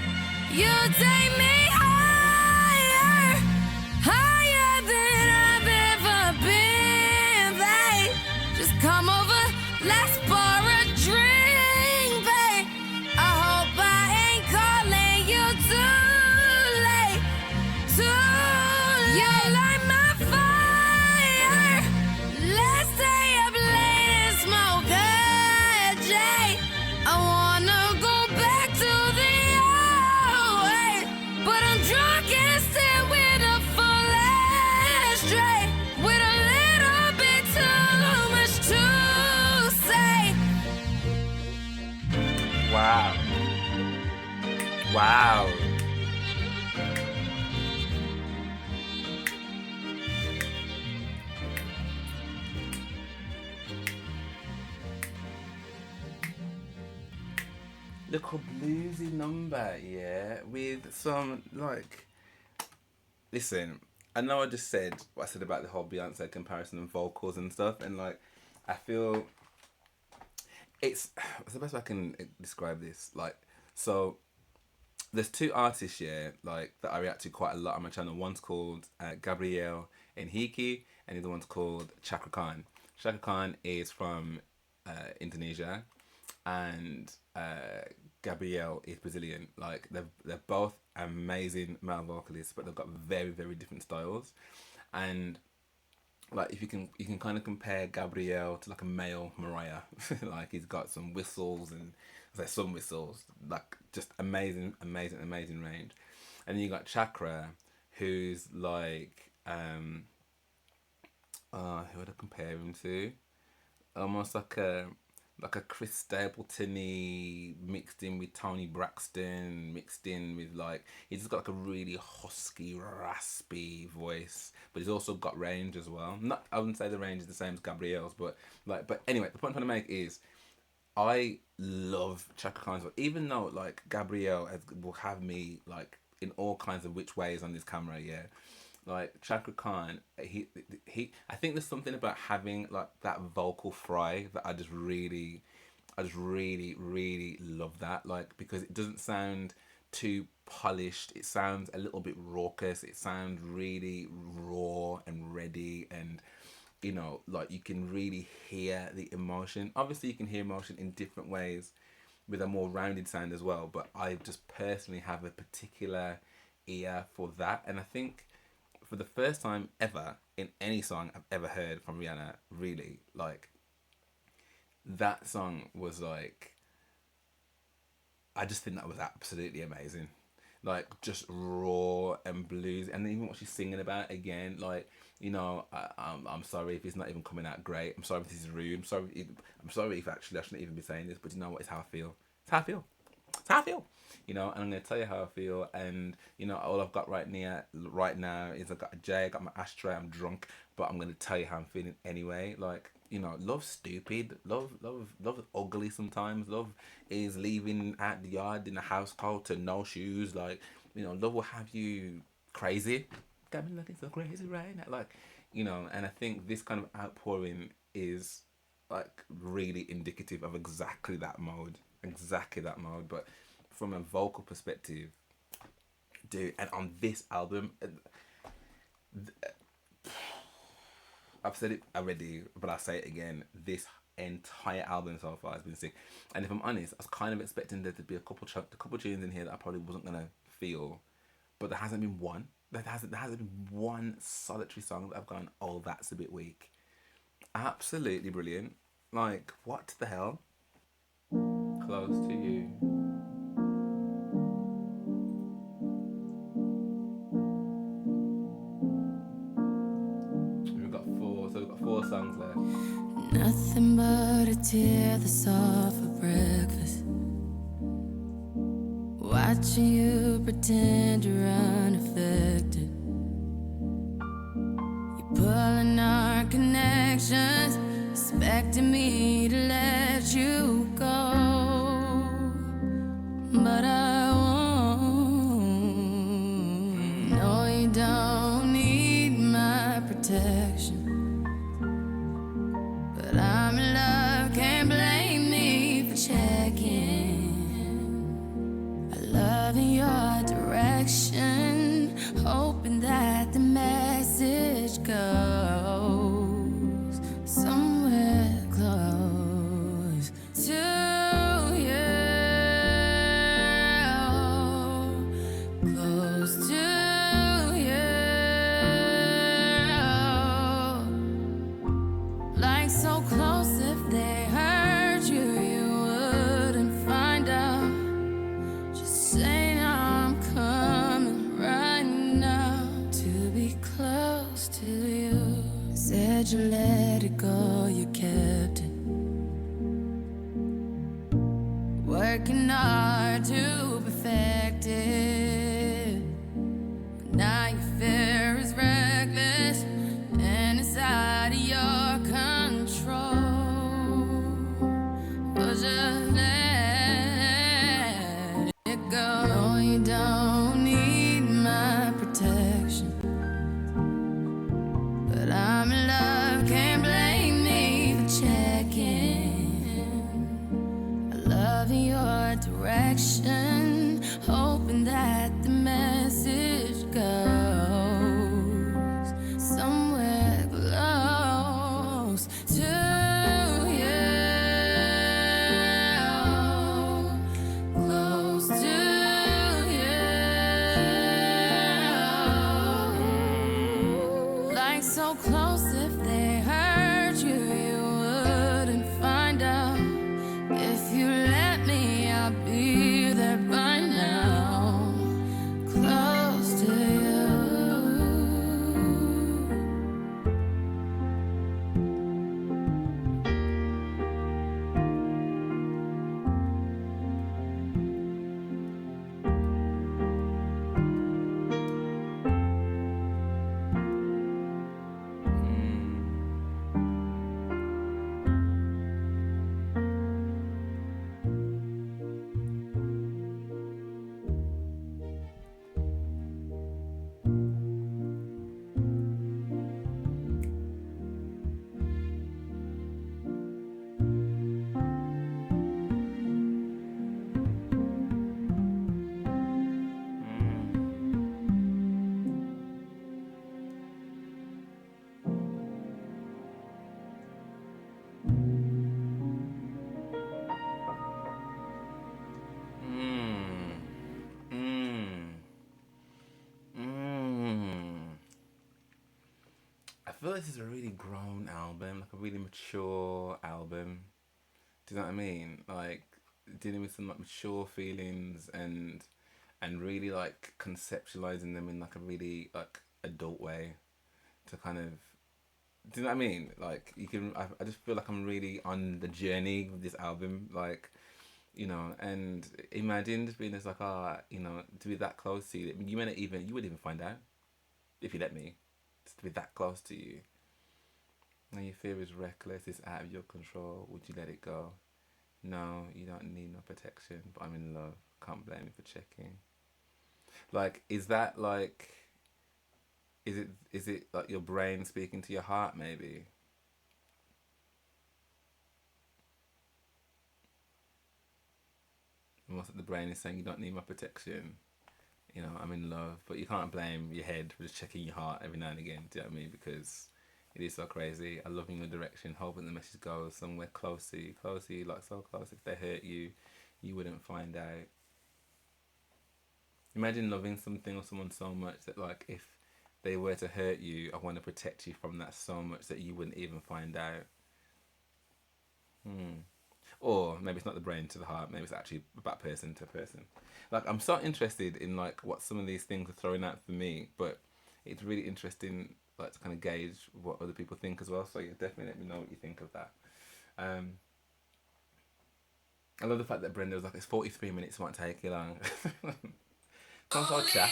You take me higher, higher than I've ever been, babe. Just come over, let's pour a drink, babe. I hope I ain't calling you too late, too late. You light my fire. Let's stay up late and smoke a J. I wanna go back to the old way, but I'm drunk and still with a full ashtray, with a little bit too much to say. Wow. Wow. Little bluesy number, yeah, with some like. Listen, I know I just said what I said about the whole Beyonce comparison and vocals and stuff, and like, I feel it's the best way I can describe this. Like, so there's two artists here, like, that I react to quite a lot on my channel. One's called Gabrielle Enhiki, and the other one's called Chaka Khan. Chaka Khan is from Indonesia, and Gabrielle is Brazilian. Like, they're both amazing male vocalists, but they've got very, very different styles. And like, if you can kind of compare Gabrielle to like a male Mariah. Like, he's got some whistles and some whistles, like, just amazing range. And then you got Chakra, who's like who would I compare him to? Almost like a Chris Stapleton-y mixed in with Tony Braxton, mixed in with, like, he's just got like a really husky, raspy voice, but he's also got range as well. Not, I wouldn't say the range is the same as Gabrielle's, but anyway, the point I'm trying to make is I love Chaka Khan's voice, even though, like, Gabrielle will have me, like, in all kinds of which ways on this camera, yeah. Like, Chaka Khan, he I think there's something about having, like, that vocal fry that I just really love that, like, because it doesn't sound too polished. It sounds a little bit raucous. It sounds really raw and ready, and, you know, like, you can really hear the emotion. Obviously, you can hear emotion in different ways with a more rounded sound as well, but I just personally have a particular ear for that. And I think for the first time ever in any song I've ever heard from Rihanna, really, like, that song was like, I just think that was absolutely amazing. Like, just raw and blues, and even what she's singing about again, like, you know, I'm sorry if it's not even coming out great. I'm sorry if this is rude. I'm sorry if actually I shouldn't even be saying this, but you know what? It's how I feel. It's how I feel. It's how I feel. You know, and I'm gonna tell you how I feel. And, you know, all I've got right now is I've got a J, I got my ashtray, I'm drunk, but I'm gonna tell you how I'm feeling anyway. Like, you know, love's stupid. Love is ugly sometimes. Love is leaving out the yard in a house coat and no shoes. Like, you know, love will have you crazy. Got me looking so crazy right now. Like, you know, and I think this kind of outpouring is, like, really indicative of exactly that mode. But from a vocal perspective, dude, and on this album, I've said it already, but I'll say it again. This entire album so far has been sick. And if I'm honest, I was kind of expecting there to be a couple tunes in here that I probably wasn't gonna feel, but there hasn't been one. There hasn't been one solitary song that I've gone, oh, that's a bit weak. Absolutely brilliant. Like, what the hell? Close to you. We've got four songs left. Nothing but a tear that's off for breakfast. Watching you pretend you're unaffected. You're pulling our connections, expecting me to let you go. But I won't. No, you don't need my protection. But I'm in love, can't blame me for checking. I love in your direction, hoping that the message goes somewhere close to you. Close to you. Like so close, if they hurt you, you wouldn't find out. Just say now, I'm coming right now to be close to you. Said you let it go, you kept it. Working hard to perfect it. But now your fear is reckless and it's out of your control. Well, just let it go. No, you don't need my protection. But I'm in love, can't blame me for checking. loving your direction, hoping that the message goes somewhere close to you, close to you, like so close if they hurt you, you wouldn't find out. If you let me, I'll be there by now, close to you. I feel this is a really grown album, like a really mature album. Do you know what I mean? Like dealing with some like mature feelings and really like conceptualizing them in like a really like adult way to kind of, do you know what I mean? Like you can, I just feel like I'm really on the journey with this album, like, you know, and imagine just being just like, you know, to be that close to you. You may not even, you wouldn't even find out if you let me, just to be that close to you. And your fear is reckless, it's out of your control. Would you let it go? No, you don't need no protection, but I'm in love. Can't blame me for checking. Like, is that like, is it like your brain speaking to your heart maybe? Almost like the brain is saying you don't need my protection. You know, I'm in love, but you can't blame your head for just checking your heart every now and again. Do you know what I mean? Because it is so crazy. I love in your direction, hoping the message goes somewhere close to you, like so close. If they hurt you, you wouldn't find out. Imagine loving something or someone so much that like if they were to hurt you, I want to protect you from that so much that you wouldn't even find out. Or maybe it's not the brain to the heart, maybe it's actually about person to person. Like, I'm so interested in like what some of these things are throwing out for me, but it's really interesting like to kind of gauge what other people think as well. So yeah, definitely let me know what you think of that. I love the fact that Brenda was like, it's 43 minutes, it won't take you long. Come on, chat.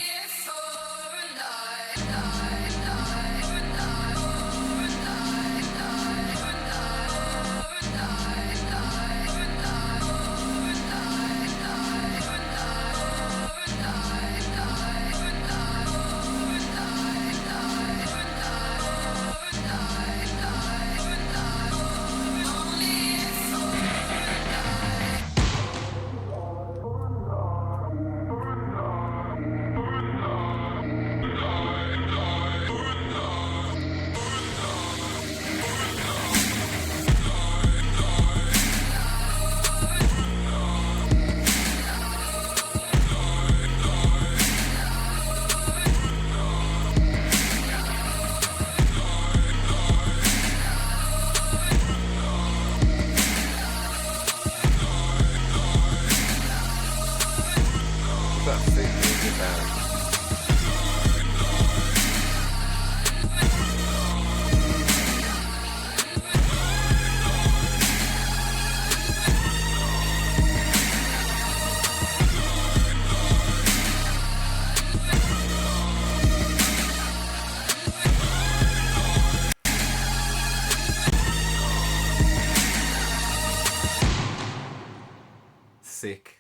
Sick.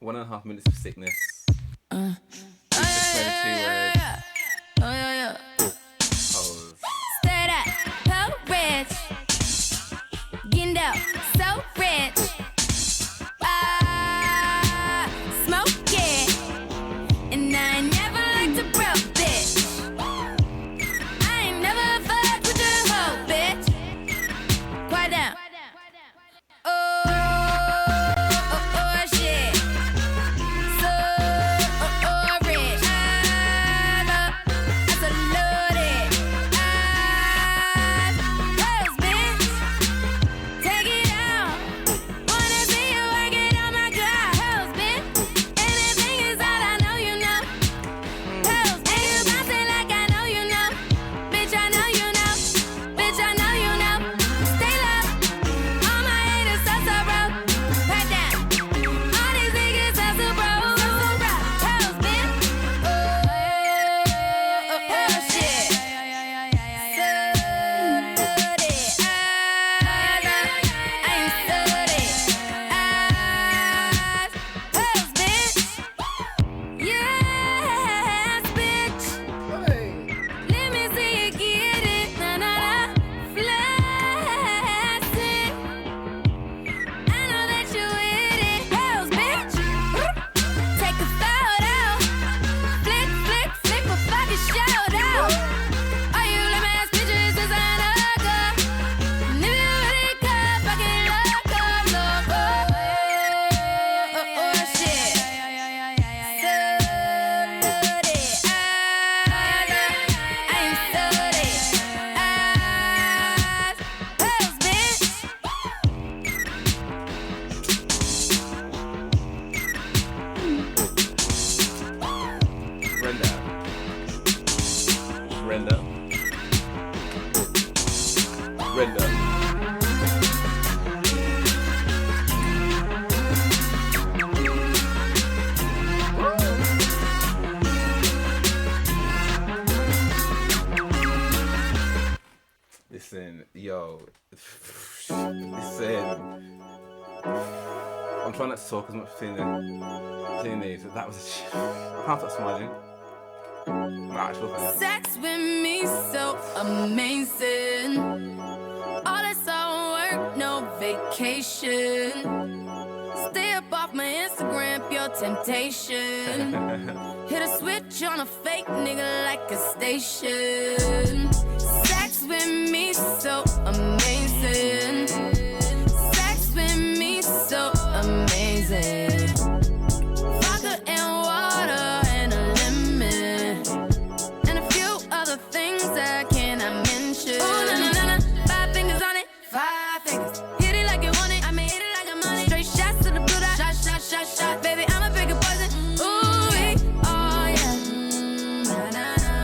1.5 minutes of sickness. Pose. Straight up, so rich. Getting out, so rich. bro. Listen. I'm trying not to talk as much seeing these. That was I can't stop smiling. Actual thing. Sex with me so amazing. All this all work, no vacation. Stay up off my Instagram, pure temptation. Hit a switch on a fake nigga like a station. Sex with me so amazing. Sex with me so amazing. Vodka and water and a lemon. And a few other things I cannot mention. Oh, na na na na. 5 fingers on it. 5 fingers. Hit it like you want it. I mean, hit it like I'm on it. Straight shots to the blue dot. Shot, shot, shot, shot. Baby, I'm a bigger poison. Ooh, oh yeah.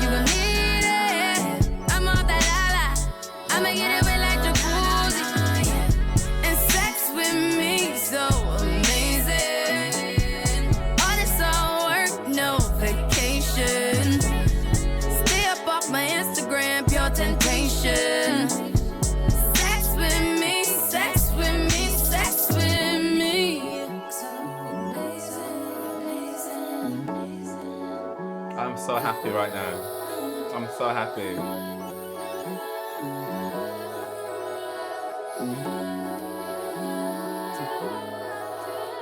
You gon' need it. I'm off that la la. I'ma get it wet like jacuzzi. And sex with me so amazing. All this all work, no vacation. Stay up off my Instagram, pure temptation. Sex with me, sex with me, sex with me. I'm so happy right now. I'm so happy.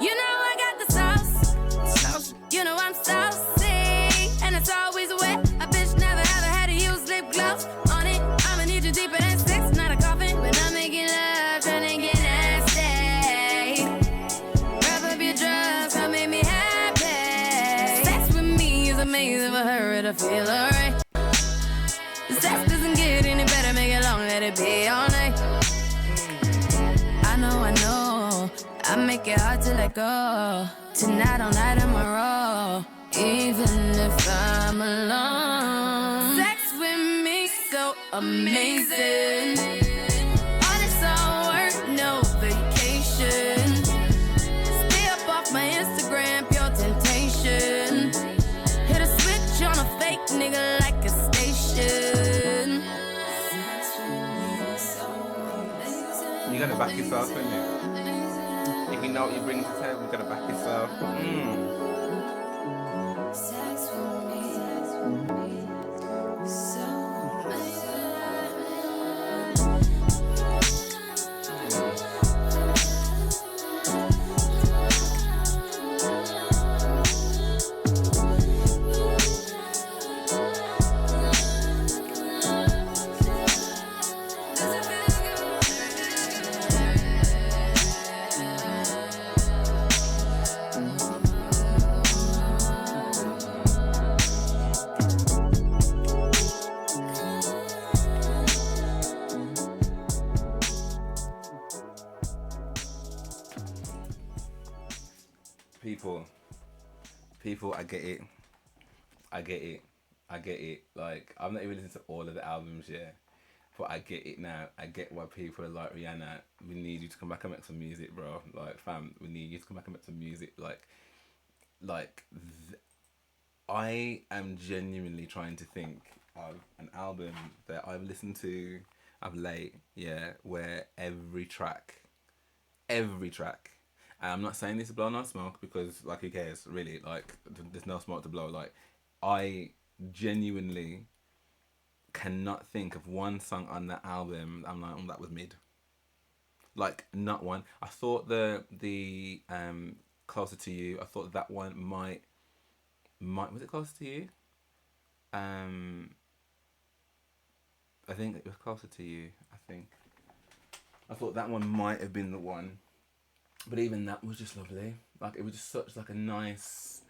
You know I got the sauce. You know I'm saucy, and it's always wet. A bitch never ever had to use lip gloss on it. I'ma need you deeper than 6, not a coffin. When I'm making love, tryna get nasty. Wrap up your drugs, come make me happy. Sex with me is amazing for her to feel alright. The sex doesn't get any better, make it long, let it be all night. I know, I make it hard to let go. Tonight all night I'm a roll, even if I'm alone. Sex with me so amazing. All this all work, no vacation. Stay up off my Instagram, pure temptation. Hit a switch on a fake nigga like a station. You gotta back yourself, innit? If you know what you bring to the table, you gotta back yourself. Sex with me so People, I get it. Like, I'm not even listening to all of the albums yet, but I get it now. I get why people are like, Rihanna, we need you to come back and make some music, bro. Like, fam, we need you to come back and make some music. I am genuinely trying to think of an album that I've listened to of late, where every track, and I'm not saying this to blow no smoke, because, like, who cares, really? Like, there's no smoke to blow. Like, I genuinely cannot think of one song on that album I'm like, that was mid. Like, not one. I thought the Closer to You, I thought that one might was it Closer to You? I think it was Closer to You, I thought that one might have been the one. But even that was just lovely. Like, it was just such like a nice,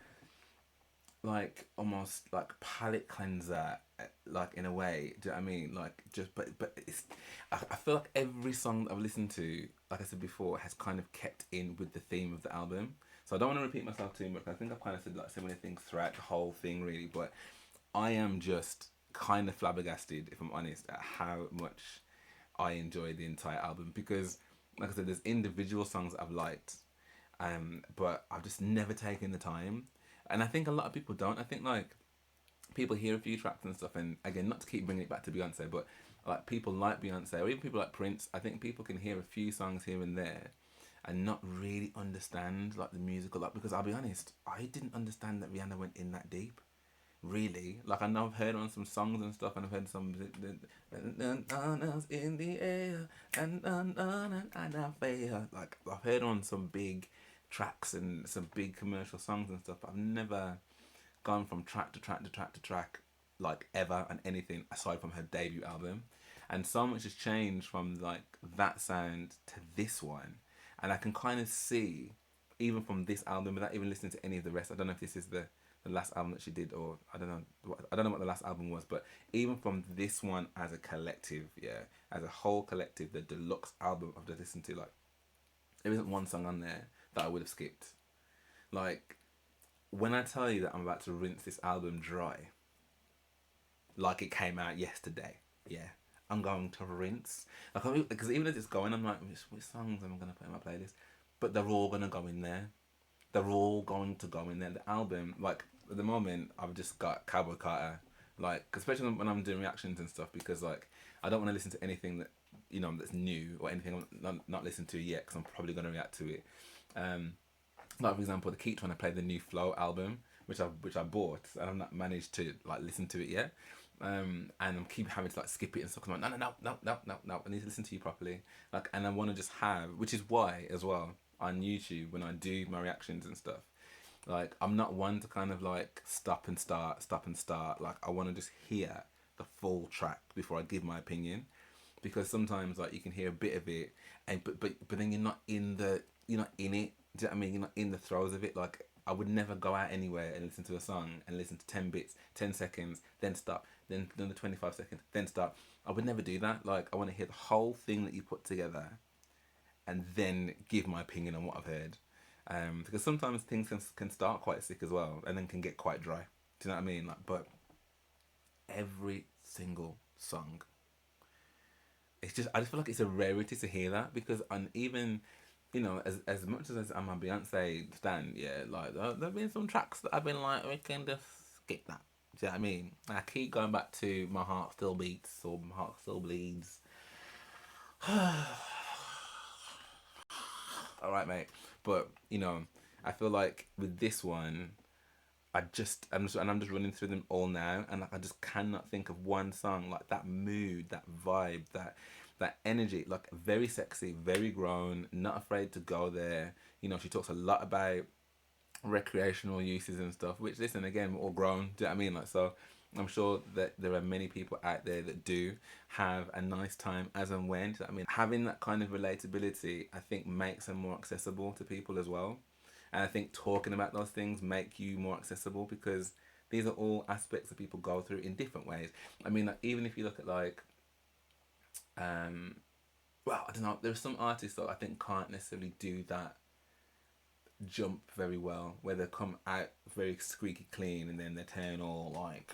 like, almost like palate cleanser, like, in a way. Do you know what I mean? Like, just but it's I feel like every song that I've listened to, like I said before, has kind of kept in with the theme of the album. So I don't want to repeat myself too much. I think I've kind of said like similar things throughout the whole thing, really. But I am just kind of flabbergasted, if I'm honest, at how much I enjoyed the entire album, because, like I said, there's individual songs I've liked, but I've just never taken the time. And I think a lot of people don't. I think, like, people hear a few tracks and stuff, and again, not to keep bringing it back to Beyonce, but like people like Beyonce or even people like Prince, I think people can hear a few songs here and there and not really understand like the musical, like, because I'll be honest, I didn't understand that Rihanna went in that deep. Really, like I know I've heard on some songs and stuff, and I've heard some in the air and I fail. Like I've heard on some big tracks and some big commercial songs and stuff, but I've never gone from track to track to track to track like ever and anything aside from her debut album. And so much has changed from like that sound to this one, and I can kind of see even from this album without even listening to any of the rest. I don't know if this is the last album that she did, or I don't know what the last album was, but even from this one as a collective, yeah, as a whole collective, the deluxe album I've just listened to, like there isn't one song on there that I would have skipped. Like when I tell you that I'm about to rinse this album dry, like it came out yesterday, yeah, I'm going to rinse. Like because even as it's going, I'm like, which songs am I gonna put in my playlist? But they're all gonna go in there. They're all going to go in there. The album, like at the moment, I've just got Cowboy Carter, like especially when I'm doing reactions and stuff, because like I don't want to listen to anything that that's new or anything I'm not listened to yet, because I'm probably going to react to it. Like for example, they keep trying to play the new Flow album, which I bought, and I've not managed to like listen to it yet. And I'm keep having to like skip it and stuff. I'm like, no, I need to listen to you properly. Like, and I want to just have, which is why as well on YouTube when I do my reactions and stuff, like I'm not one to kind of like stop and start. Like I want to just hear the full track before I give my opinion, because sometimes like you can hear a bit of it, and but then you're not in it. Do you know what I mean? You're not in the throes of it. Like I would never go out anywhere and listen to a song and listen to 10 bits, 10 seconds, then stop, then the 25 seconds, then stop. I would never do that. Like I want to hear the whole thing that you put together, and then give my opinion on what I've heard. Because sometimes things can start quite sick as well, and then can get quite dry. Do you know what I mean? Like, but every single song, I just feel like it's a rarity to hear that, because on even as much as I'm a Beyonce stan, yeah, like there've been some tracks that I've been like, we can just skip that. Do you know what I mean? I keep going back to My Heart Still Beats or My Heart Still Bleeds. All right, mate. But I feel like with this one, I'm just running through them all now, and like I just cannot think of one song like that mood, that vibe, that energy, like very sexy, very grown, not afraid to go there. She talks a lot about recreational uses and stuff, which, listen, again, we're all grown. Do you know what I mean? Like, so I'm sure that there are many people out there that do have a nice time as and when. Do you know what I mean? Having that kind of relatability, I think, makes them more accessible to people as well. And I think talking about those things make you more accessible, because these are all aspects that people go through in different ways. I mean, like, even if you look at like, well, I don't know, there's some artists that I think can't necessarily do that jump very well, where they come out very squeaky clean and then they turn all like,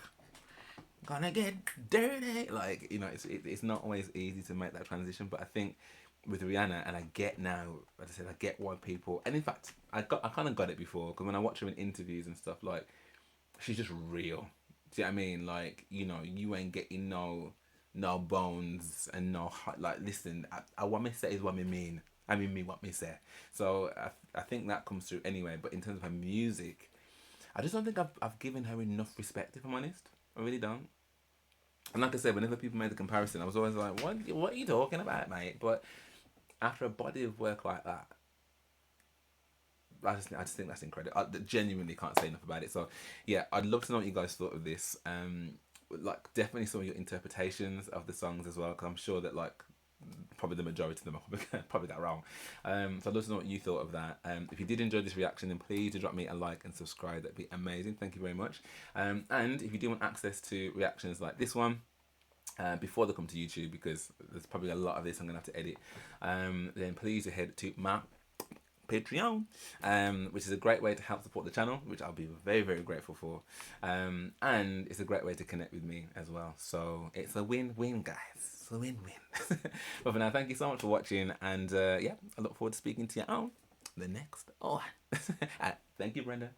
gonna get dirty, like, it's not always easy to make that transition. But I think with Rihanna, and I get now, as I said, I get why people, and in fact I kind of got it before, because when I watch her in interviews and stuff, like, she's just real. Do you know what I mean? Like, you ain't getting no bones and no heart. Like, listen, I what me say is what me mean. I mean me what me say. So I think that comes through anyway. But in terms of her music, I just don't think I've given her enough respect, if I'm honest. I really don't. And like I said, whenever people made the comparison, I was always like, what are you talking about, mate? But after a body of work like that, I just think that's incredible. I genuinely can't say enough about it. So yeah, I'd love to know what you guys thought of this. Like, definitely some of your interpretations of the songs as well, because I'm sure that like probably the majority of them are probably got wrong. So I'd love to know what you thought of that. If you did enjoy this reaction, then please do drop me a like and subscribe. That'd be amazing. Thank you very much. And if you do want access to reactions like this one, before they come to YouTube, because there's probably a lot of this I'm gonna have to edit, then please do head to my Patreon, which is a great way to help support the channel, which I'll be very, very grateful for. And it's a great way to connect with me as well. So it's a win-win, guys. It's a win-win. But for now, thank you so much for watching, and yeah, I look forward to speaking to you on the next one. Thank you, Brenda.